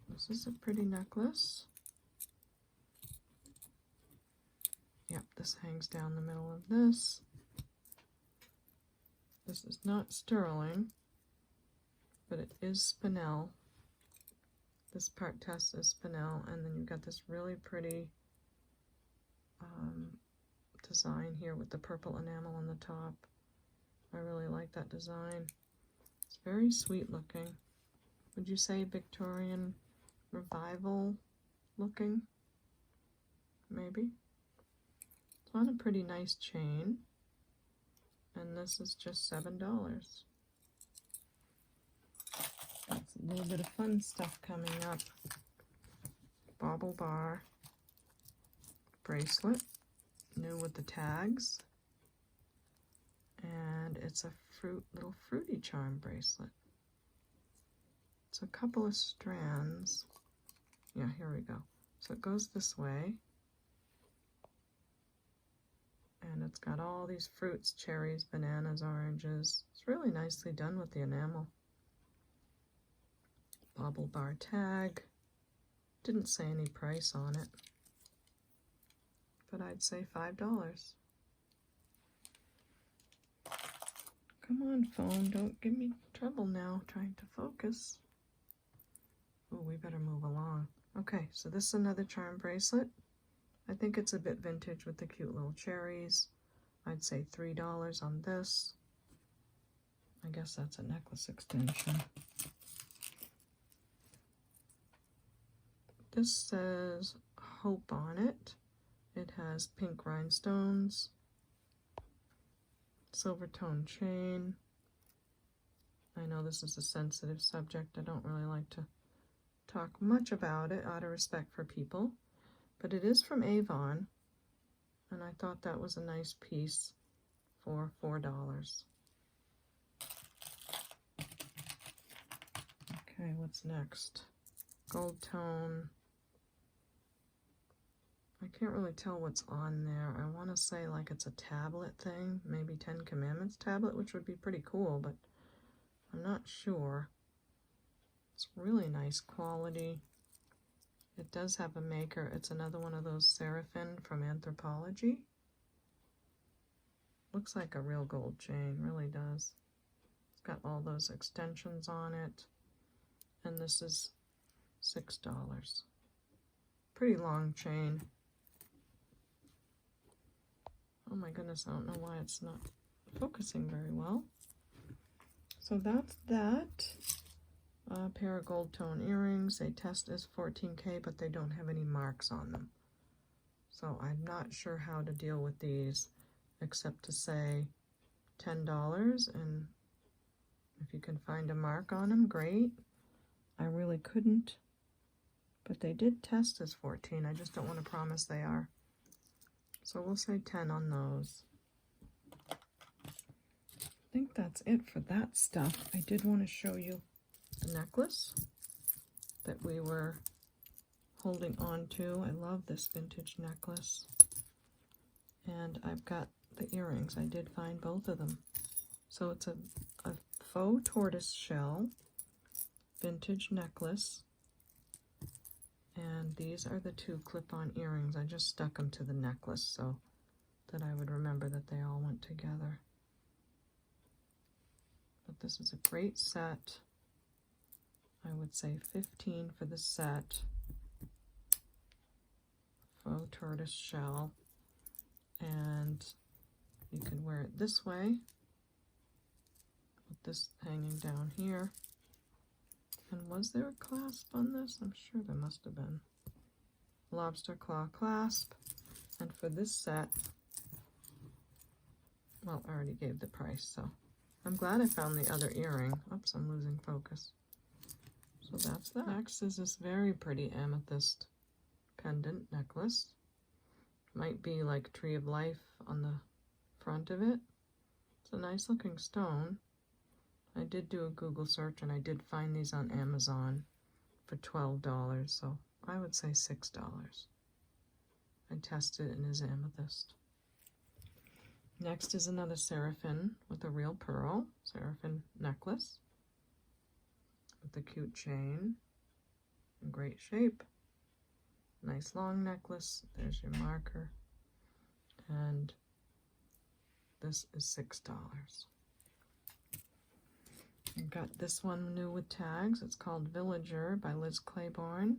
This is a pretty necklace. Yep, this hangs down the middle of this. This is not sterling, but it is spinel. This part test is spinel, and then you've got this really pretty design here with the purple enamel on the top. I really like that design. It's very sweet looking. Would you say Victorian revival looking? Maybe. It's on a pretty nice chain, and this is just $7. That's a little bit of fun stuff coming up. Bobble bar bracelet, new with the tags, and it's a little fruity charm bracelet. It's a couple of strands. Yeah, here we go. So it goes this way. And it's got all these fruits, cherries, bananas, oranges. It's really nicely done with the enamel. Bobble bar tag. Didn't say any price on it, but I'd say $5. Come on, phone, don't give me trouble now trying to focus. Oh, we better move along. Okay, so this is another charm bracelet. I think it's a bit vintage with the cute little cherries. I'd say $3 on this. I guess that's a necklace extension. This says Hope on it. It has pink rhinestones, silver tone chain. I know this is a sensitive subject. I don't really like to talk much about it out of respect for people. But it is from Avon, and I thought that was a nice piece for $4. Okay, what's next? Gold tone. I can't really tell what's on there. I want to say like it's a tablet thing, maybe 10 Commandments tablet, which would be pretty cool, but I'm not sure. It's really nice quality. It does have a maker. It's another one of those Seraphina from Anthropology. Looks like a real gold chain, really does. It's got all those extensions on it. And this is $6. Pretty long chain. Oh my goodness, I don't know why it's not focusing very well. So that's that. A pair of gold tone earrings. They test as 14K, but they don't have any marks on them. So I'm not sure how to deal with these, except to say $10. And if you can find a mark on them, great. I really couldn't, but they did test as 14. I just don't want to promise they are. So we'll say 10 on those. I think that's it for that stuff. I did want to show you the necklace that we were holding on to. I love this vintage necklace. And I've got the earrings. I did find both of them. So it's a faux tortoise shell vintage necklace. And these are the two clip-on earrings. I just stuck them to the necklace so that I would remember that they all went together. But this is a great set. I would say 15 for the set. Faux tortoise shell. And you can wear it this way, with this hanging down here. And was there a clasp on this? I'm sure there must have been. Lobster claw clasp. And for this set, well, I already gave the price, so I'm glad I found the other earring. Oops, I'm losing focus. So that's that. Next is this very pretty amethyst pendant necklace. Might be like Tree of Life on the front of it. It's a nice looking stone. I did do a Google search and I did find these on Amazon for $12, so I would say $6. I tested it in his amethyst. Next is another Seraphina with a real pearl, Seraphina necklace with a cute chain in great shape. Nice long necklace. There's your marker. And this is $6. I've got this one new with tags. It's called Villager by Liz Claiborne.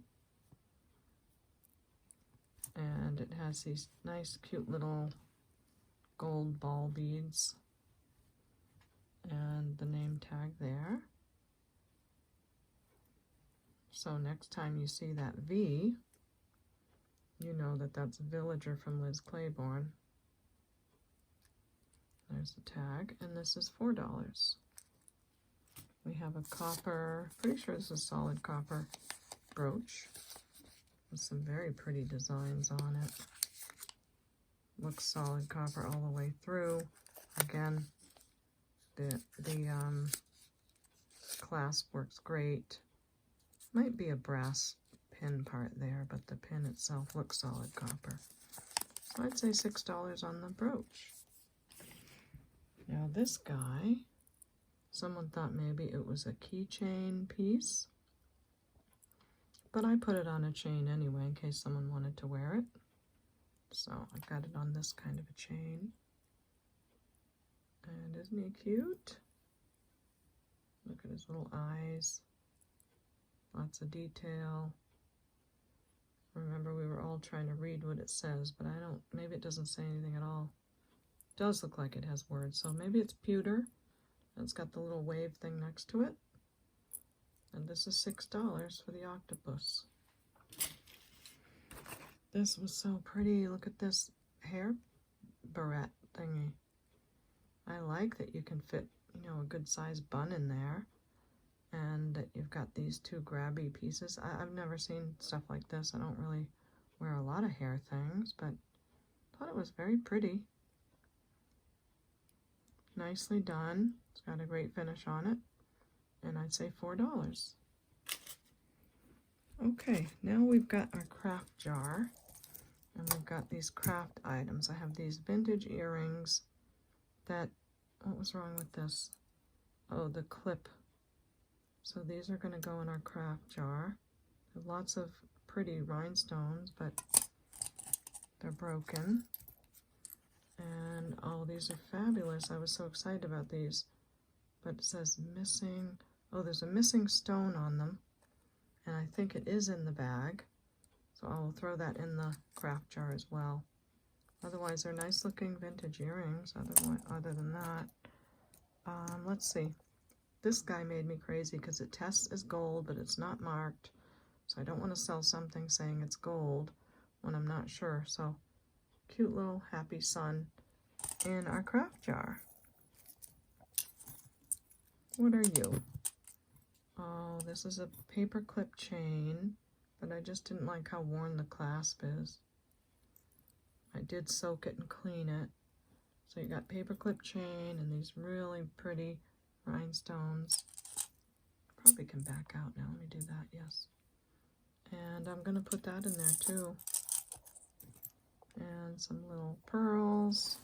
And it has these nice, cute little gold ball beads. And the name tag there. So next time you see that V, you know that that's Villager from Liz Claiborne. There's the tag, and this is $4. We have a copper, pretty sure this is solid copper brooch with some very pretty designs on it. Looks solid copper all the way through. Again, the clasp works great. Might be a brass pin part there, but the pin itself looks solid copper. So I'd say $6 on the brooch. Now this guy, someone thought maybe it was a keychain piece, but I put it on a chain anyway in case someone wanted to wear it. So I got it on this kind of a chain. And isn't he cute? Look at his little eyes. Lots of detail. Remember, we were all trying to read what it says, but I don't, maybe it doesn't say anything at all. It does look like it has words, so maybe it's pewter. It's got the little wave thing next to it. And this is $6 for the octopus. This was so pretty. Look at this hair barrette thingy. I like that you can fit, you know, a good sized bun in there. And that you've got these two grabby pieces. I've never seen stuff like this. I don't really wear a lot of hair things, but I thought it was very pretty. Nicely done. It's got a great finish on it. And I'd say $4. Okay, now we've got our craft jar. And we've got these craft items. I have these vintage earrings that, what was wrong with this? Oh, the clip. So these are going to go in our craft jar. Lots of pretty rhinestones, but they're broken. And oh, these are fabulous. I was so excited about these. But it says missing. Oh, there's a missing stone on them. And I think it is in the bag. So I'll throw that in the craft jar as well. Otherwise, they're nice looking vintage earrings. Other than that, let's see. This guy made me crazy because it tests as gold, but it's not marked. So I don't want to sell something saying it's gold when I'm not sure. So cute little happy sun in our craft jar. What are you? Oh, this is a paper clip chain, but I just didn't like how worn the clasp is. I did soak it and clean it. So you got paper clip chain and these really pretty rhinestones. Probably can back out now. Let me do that, yes. And I'm going to put that in there too. And some little pearls.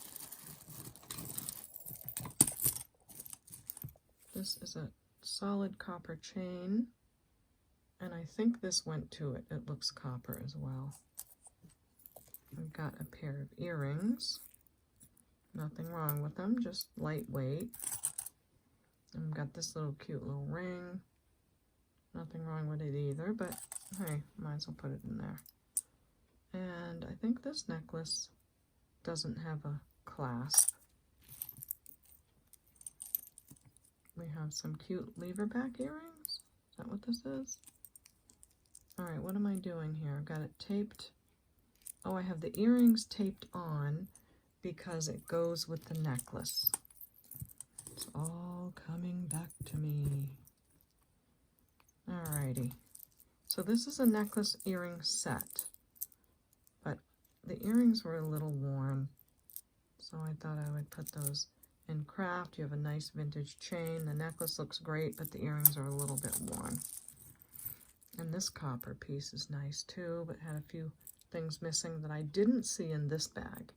This is a solid copper chain. And I think this went to it. It looks copper as well. We've got a pair of earrings. Nothing wrong with them, just lightweight. And we've got this little cute little ring. Nothing wrong with it either, but hey, might as well put it in there. And I think this necklace doesn't have a clasp. We have some cute lever back earrings. Is that what this is? All right, what am I doing here? I've got it taped. Oh, I have the earrings taped on because it goes with the necklace. It's all coming back to me. Alrighty. So this is a necklace earring set, but the earrings were a little worn, so I thought I would put those in craft. You have a nice vintage chain. The necklace looks great, but the earrings are a little bit worn. And this copper piece is nice too, but had a few things missing that I didn't see in this bag.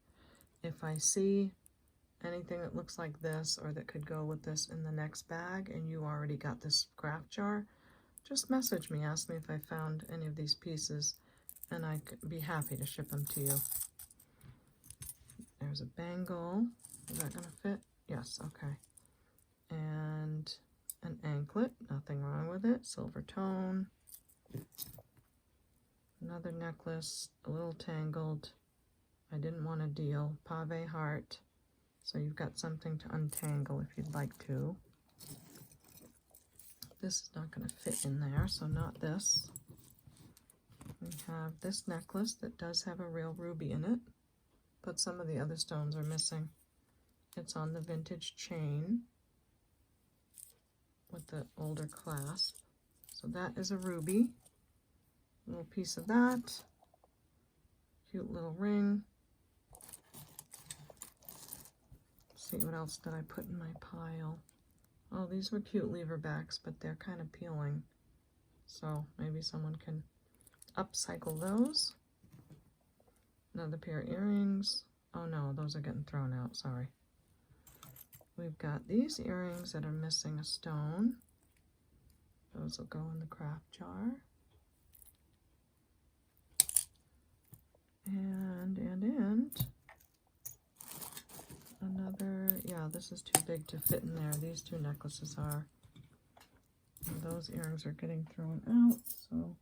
If I see anything that looks like this or that could go with this in the next bag and you already got this craft jar, just message me, ask me if I found any of these pieces, and I could be happy to ship them to you. There's a bangle. Is that gonna fit? Yes, okay. And an anklet, nothing wrong with it, silver tone. Another necklace, a little tangled. I didn't want a deal. Pave heart. So you've got something to untangle if you'd like to. This is not going to fit in there, so not this. We have this necklace that does have a real ruby in it, but some of the other stones are missing. It's on the vintage chain with the older clasp. So that is a ruby. A little piece of that. Cute little ring. Let's see, what else did I put in my pile? Oh, these were cute lever backs, but they're kind of peeling. So maybe someone can upcycle those. Another pair of earrings. Oh no, those are getting thrown out, sorry. We've got these earrings that are missing a stone. Those will go in the craft jar. And another, yeah, this is too big to fit in there. These two necklaces are. And those earrings are getting thrown out, so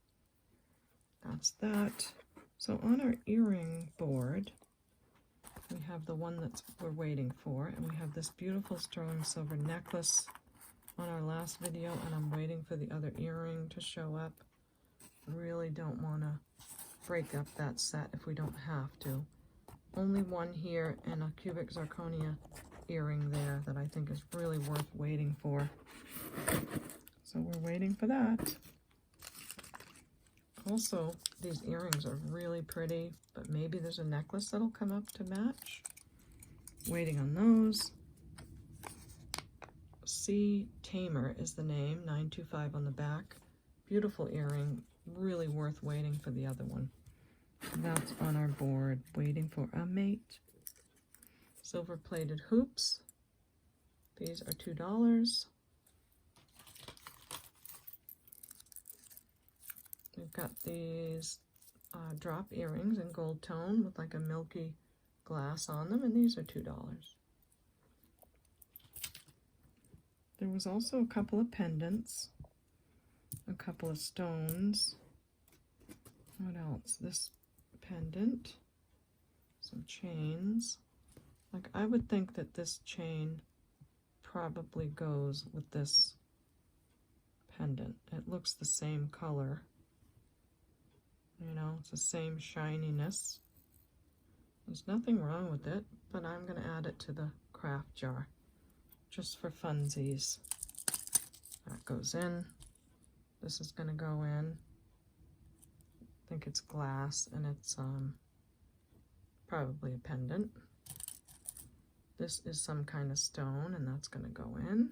that's that. So on our earring board, we have the one that we're waiting for, and we have this beautiful sterling silver necklace on our last video, and I'm waiting for the other earring to show up. Really don't want to break up that set if we don't have to. Only one here and a cubic zirconia earring there that I think is really worth waiting for. So we're waiting for that. Also, these earrings are really pretty, but maybe there's a necklace that'll come up to match. Waiting on those. C Tamer is the name, 925 on the back. Beautiful earring, really worth waiting for the other one. That's on our board, waiting for a mate. Silver plated hoops. These are $2. We've got these drop earrings in gold tone with like a milky glass on them, and these are $2. There was also a couple of pendants, a couple of stones. What else? This pendant, some chains. Like, I would think that this chain probably goes with this pendant. It looks the same color. You know, it's the same shininess. There's nothing wrong with it, but I'm going to add it to the craft jar just for funsies. That goes in. This is going to go in. I think it's glass, and it's probably a pendant. This is some kind of stone, and that's going to go in.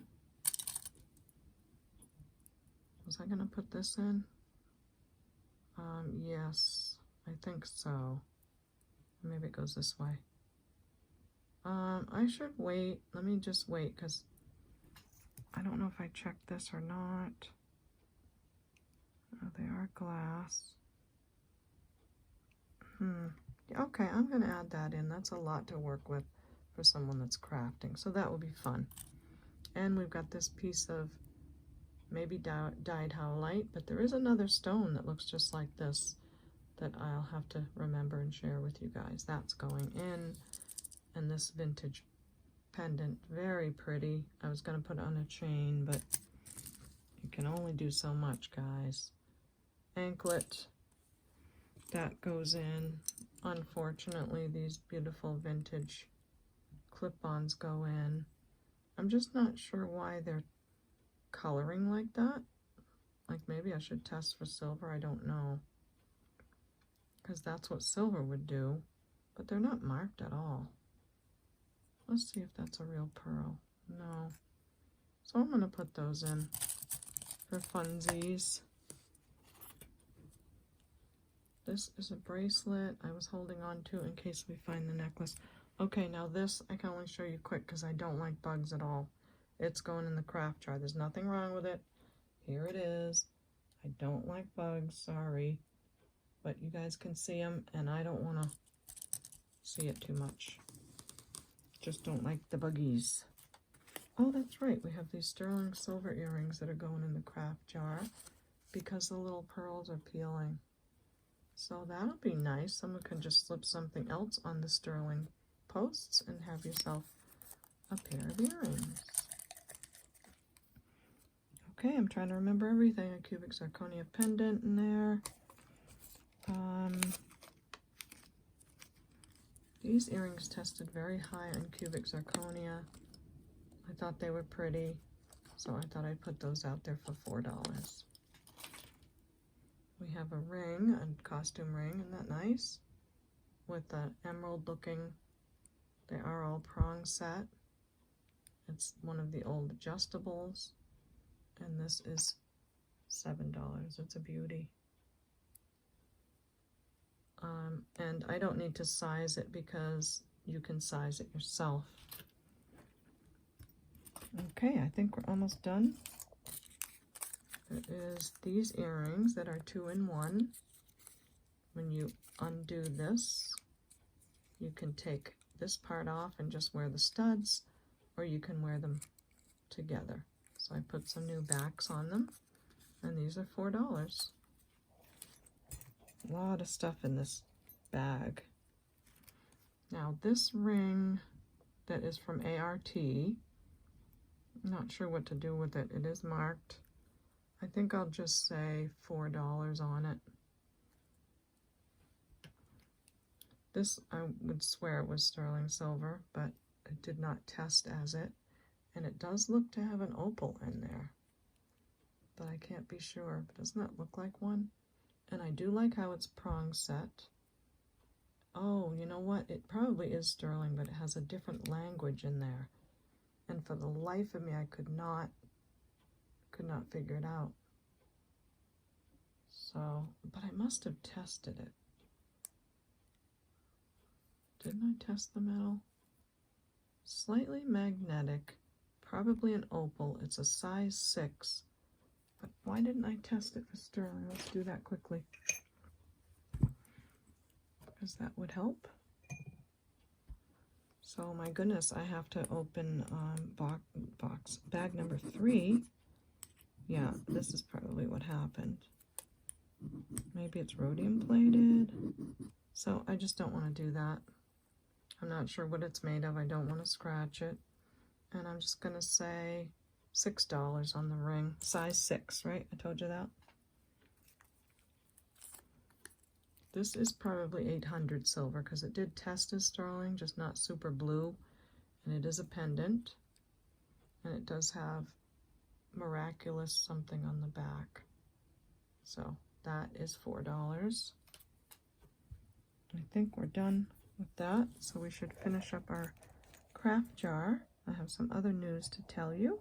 Was I going to put this in? Yes, I think so. Maybe it goes this way. I should wait. Let me just wait, because I don't know if I checked this or not. Oh, they are glass. Okay, I'm going to add that in. That's a lot to work with for someone that's crafting, so that will be fun. And we've got this piece of maybe dyed howlite, but there is another stone that looks just like this that I'll have to remember and share with you guys. That's going in. And this vintage pendant, very pretty. I was going to put it on a chain, but you can only do so much, guys. Anklet, that goes in. Unfortunately, these beautiful vintage clip-ons go in. I'm just not sure why they're coloring like that. Like, maybe I should test for silver, I don't know, because that's what silver would do, but they're not marked at all. Let's see if that's a real pearl. No. So I'm going to put those in for funsies. This is a bracelet I was holding on to in case we find the necklace. Okay, now this I can only show you quick because I don't like bugs at all. It's going in the craft jar. There's nothing wrong with it. Here it is. I don't like bugs, sorry. But you guys can see them, and I don't want to see it too much. Just don't like the buggies. Oh, that's right. We have these sterling silver earrings that are going in the craft jar because the little pearls are peeling. So that'll be nice. Someone can just slip something else on the sterling posts and have yourself a pair of earrings. Okay, I'm trying to remember everything. A cubic zirconia pendant in there. These earrings tested very high on cubic zirconia. I thought they were pretty, so I thought I'd put those out there for $4. We have a ring, a costume ring, isn't that nice? With an emerald looking, they are all prong set. It's one of the old adjustables, and this is $7. It's a beauty. And I don't need to size it because you can size it yourself. Okay, I think we're almost done. There is these earrings that are 2-in-1. When you undo this, you can take this part off and just wear the studs, or you can wear them together. So I put some new backs on them, and these are $4. A lot of stuff in this bag. Now this ring that is from ART, I'm not sure what to do with it. It is marked. I think I'll just say $4 on it. This, I would swear it was sterling silver, but it did not test as it. And it does look to have an opal in there, but I can't be sure. But doesn't that look like one? And I do like how it's prong set. Oh, you know what? It probably is sterling, but it has a different language in there. And for the life of me, I could not figure it out. So, but I must have tested it. Didn't I test the metal? Slightly magnetic, probably an opal. It's a size 6. But why didn't I test it for sterling? Let's do that quickly, because that would help. So my goodness, I have to open bag number 3. Yeah, this is probably what happened. Maybe it's rhodium plated. So I just don't want to do that. I'm not sure what it's made of. I don't want to scratch it. And I'm just going to say $6 on the ring. Size 6, right? I told you that. This is probably 800 silver because it did test as sterling, just not super blue. And it is a pendant. And it does have miraculous something on the back. So that is $4. I think we're done with that. So we should finish up our craft jar. I have some other news to tell you.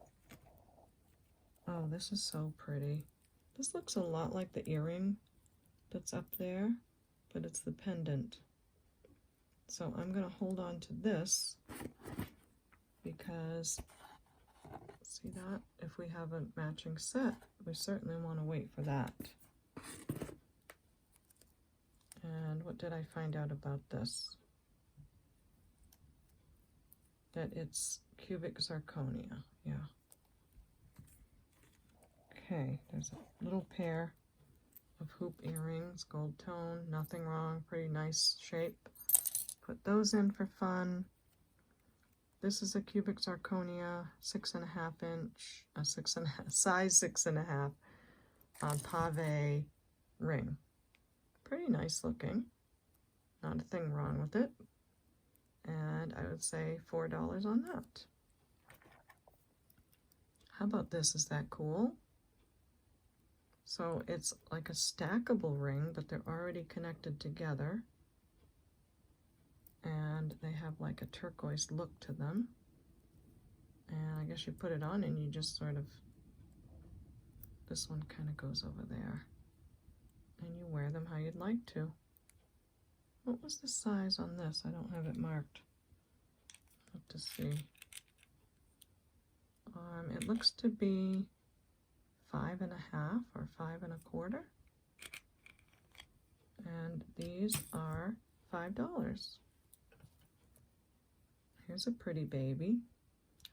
Oh, this is so pretty. This looks a lot like the earring that's up there, but it's the pendant. So I'm going to hold on to this because, see that? If we have a matching set, we certainly want to wait for that. And what did I find out about this? That it's cubic zirconia, yeah. Okay, there's a little pair of hoop earrings, gold tone, nothing wrong, pretty nice shape. Put those in for fun. This is a cubic zirconia, 6.5 inch, size 6.5 pave ring. Pretty nice looking, not a thing wrong with it. And I would say $4 on that. How about this? Is that cool? So it's like a stackable ring, but they're already connected together. And they have like a turquoise look to them. And I guess you put it on and you just sort of, this one kind of goes over there. And you wear them how you'd like to. What was the size on this? I don't have it marked. I'll have to see. It looks to be 5.5 or 5.25. And these are $5. Here's a pretty baby.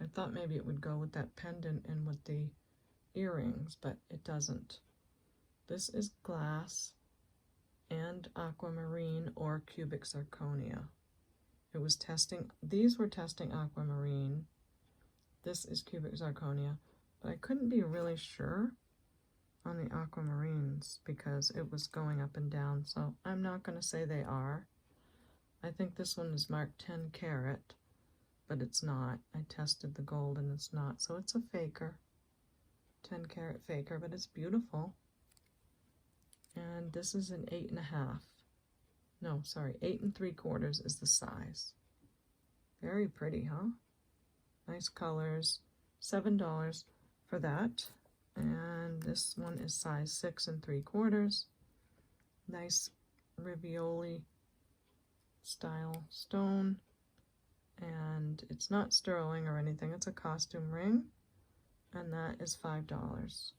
I thought maybe it would go with that pendant and with the earrings, but it doesn't. This is glass and aquamarine or cubic zirconia. It was testing, these were testing aquamarine. This is cubic zirconia, but I couldn't be really sure on the aquamarines because it was going up and down, so I'm not going to say they are. I think this one is marked 10 karat, but it's not. I tested the gold and it's not, so it's a faker. 10 karat faker, but it's beautiful. And this is an 8.5. No, sorry, 8 3/4 is the size. Very pretty, huh? Nice colors. $7 for that. And this one is size 6 3/4. Nice ravioli style stone. And it's not sterling or anything. It's a costume ring. And that is $5.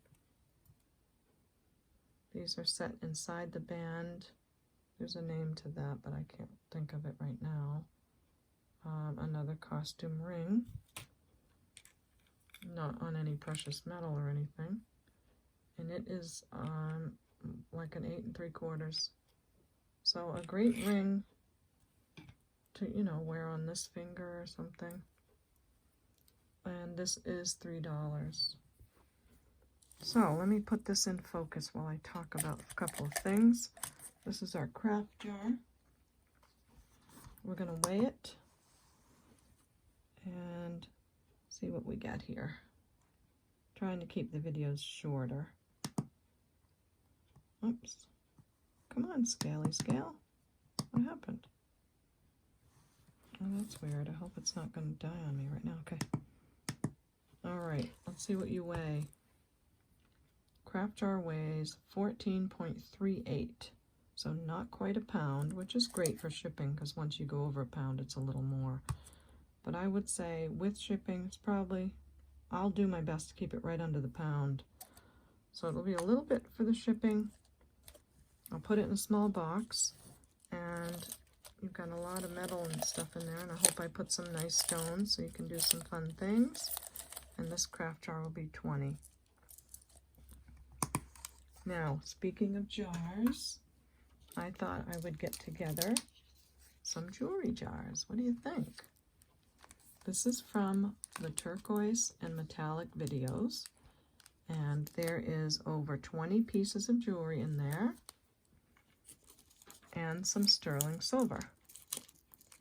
These are set inside the band. There's a name to that, but I can't think of it right now. Another costume ring. Not on any precious metal or anything. And it is like an 8 3/4. So a great ring to, you know, wear on this finger or something. And this is $3. So let me put this in focus while I talk about a couple of things. This is our craft jar. We're going to weigh it and see what we got here. Trying to keep the videos shorter. Oops. Come on, Scaly Scale. What happened? Oh, that's weird. I hope it's not going to die on me right now. Okay. All right. Let's see what you weigh. Craft jar weighs 14.38, so not quite a pound, which is great for shipping because once you go over a pound, it's a little more. But I would say with shipping, it's probably, I'll do my best to keep it right under the pound. So it'll be a little bit for the shipping. I'll put it in a small box, and you've got a lot of metal and stuff in there, and I hope I put some nice stones so you can do some fun things. And this craft jar will be 20. Now, speaking of jars, I thought I would get together some jewelry jars. What do you think? This is from the turquoise and metallic videos, and there is over 20 pieces of jewelry in there and some sterling silver.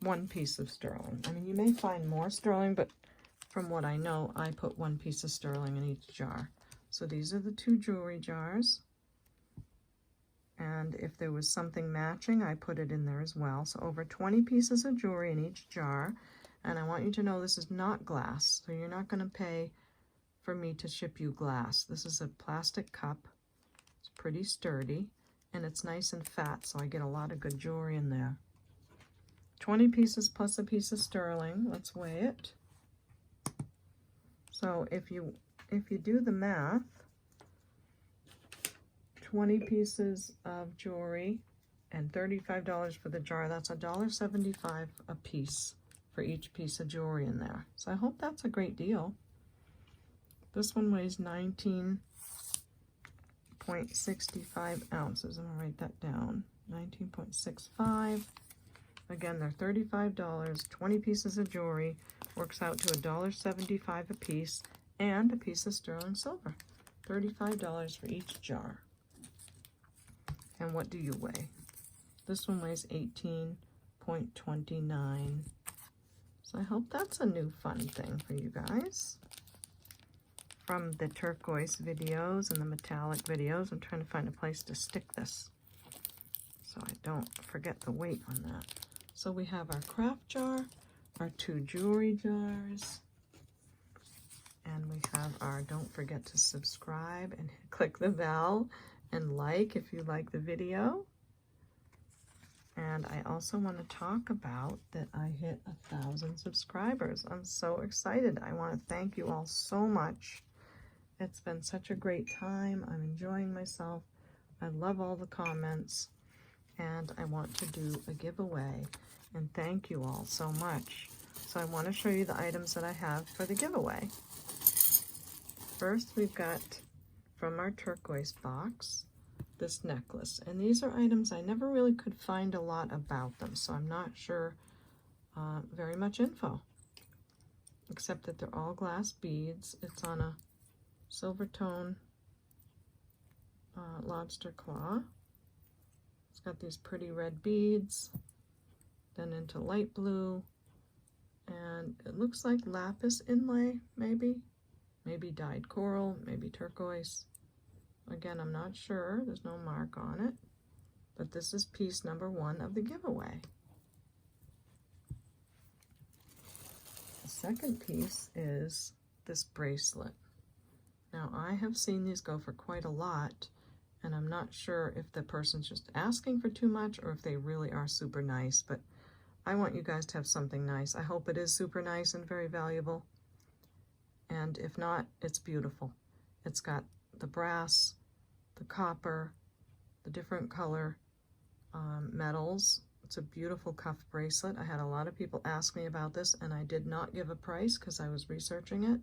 One piece of sterling. I mean, you may find more sterling, but from what I know, I put one piece of sterling in each jar. So these are the two jewelry jars. And if there was something matching, I put it in there as well. So over 20 pieces of jewelry in each jar. And I want you to know this is not glass. So you're not going to pay for me to ship you glass. This is a plastic cup. It's pretty sturdy. And it's nice and fat, so I get a lot of good jewelry in there. 20 pieces plus a piece of sterling. Let's weigh it. So if you do the math, 20 pieces of jewelry and $35 for the jar, that's $1.75 a piece for each piece of jewelry in there. So I hope that's a great deal. This one weighs 19.65 ounces. I'm gonna write that down. 19.65. Again, they're $35. 20 pieces of jewelry works out to $1.75 a piece, and a piece of sterling silver. $35 for each jar. And what do you weigh? This one weighs 18.29. So I hope that's a new fun thing for you guys. From the turquoise videos and the metallic videos, I'm trying to find a place to stick this so I don't forget the weight on that. So we have our craft jar, our two jewelry jars, and we have our, don't forget to subscribe and click the bell and like if you like the video. And I also want to talk about that I hit 1,000 subscribers. I'm so excited. I want to thank you all so much. It's been such a great time. I'm enjoying myself. I love all the comments, and I want to do a giveaway. And thank you all so much. So I want to show you the items that I have for the giveaway. First, we've got from our turquoise box, this necklace. And these are items I never really could find a lot about them, so I'm not sure very much info, except that they're all glass beads. It's on a silver tone lobster claw. It's got these pretty red beads, then into light blue, and it looks like lapis inlay, maybe dyed coral, maybe turquoise. Again, I'm not sure, there's no mark on it, but this is piece number 1 of the giveaway. The second piece is this bracelet. Now, I have seen these go for quite a lot, and I'm not sure if the person's just asking for too much or if they really are super nice, but I want you guys to have something nice. I hope it is super nice and very valuable, and if not, it's beautiful. It's got the brass, the copper, the different color metals. It's a beautiful cuff bracelet. I had a lot of people ask me about this, and I did not give a price because I was researching it.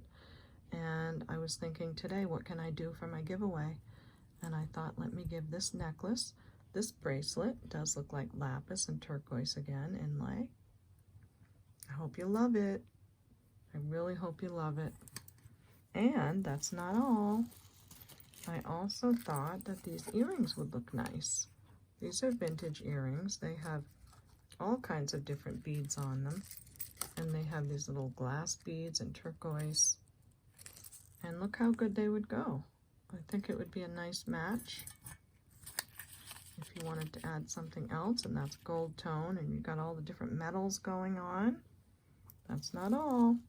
And I was thinking today, what can I do for my giveaway? And I thought, let me give this necklace. This bracelet does look like lapis and turquoise again, inlay. I hope you love it. I really hope you love it. And that's not all. I also thought that these earrings would look nice. These are vintage earrings. They have all kinds of different beads on them. And they have these little glass beads and turquoise. And look how good they would go. I think it would be a nice match if you wanted to add something else, and that's gold tone, and you've got all the different metals going on. That's not all.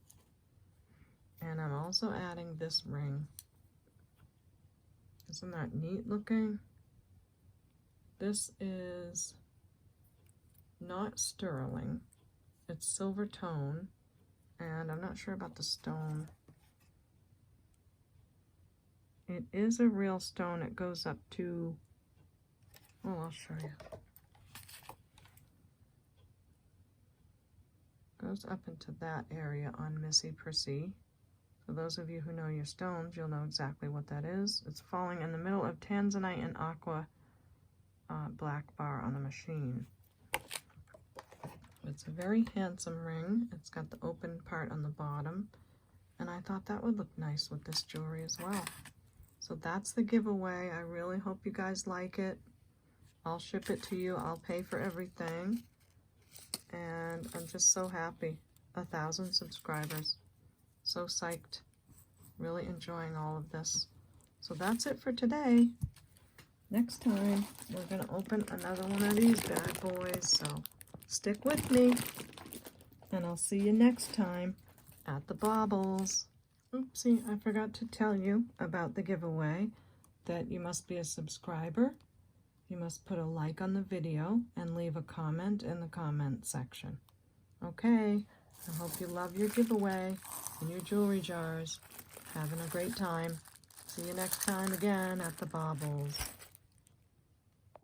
And I'm also adding this ring. Isn't that neat looking? This is not sterling. It's silver tone, and I'm not sure about the stone. It is a real stone. It goes up to, oh, I'll show you. Goes up into that area on Missy Prissy. For those of you who know your stones, you'll know exactly what that is. It's falling in the middle of Tanzanite and Aqua black bar on the machine. It's a very handsome ring. It's got the open part on the bottom, and I thought that would look nice with this jewelry as well. So that's the giveaway. I really hope you guys like it. I'll ship it to you. I'll pay for everything. And I'm just so happy. 1,000 subscribers. So psyched. Really enjoying all of this. So that's it for today. Next time, we're going to open another one of these bad boys. So stick with me. And I'll see you next time at the Baubles. Oopsie, I forgot to tell you about the giveaway, that you must be a subscriber. You must put a like on the video and leave a comment in the comment section. Okay, I hope you love your giveaway and your jewelry jars. Having a great time. See you next time again at the Baubles.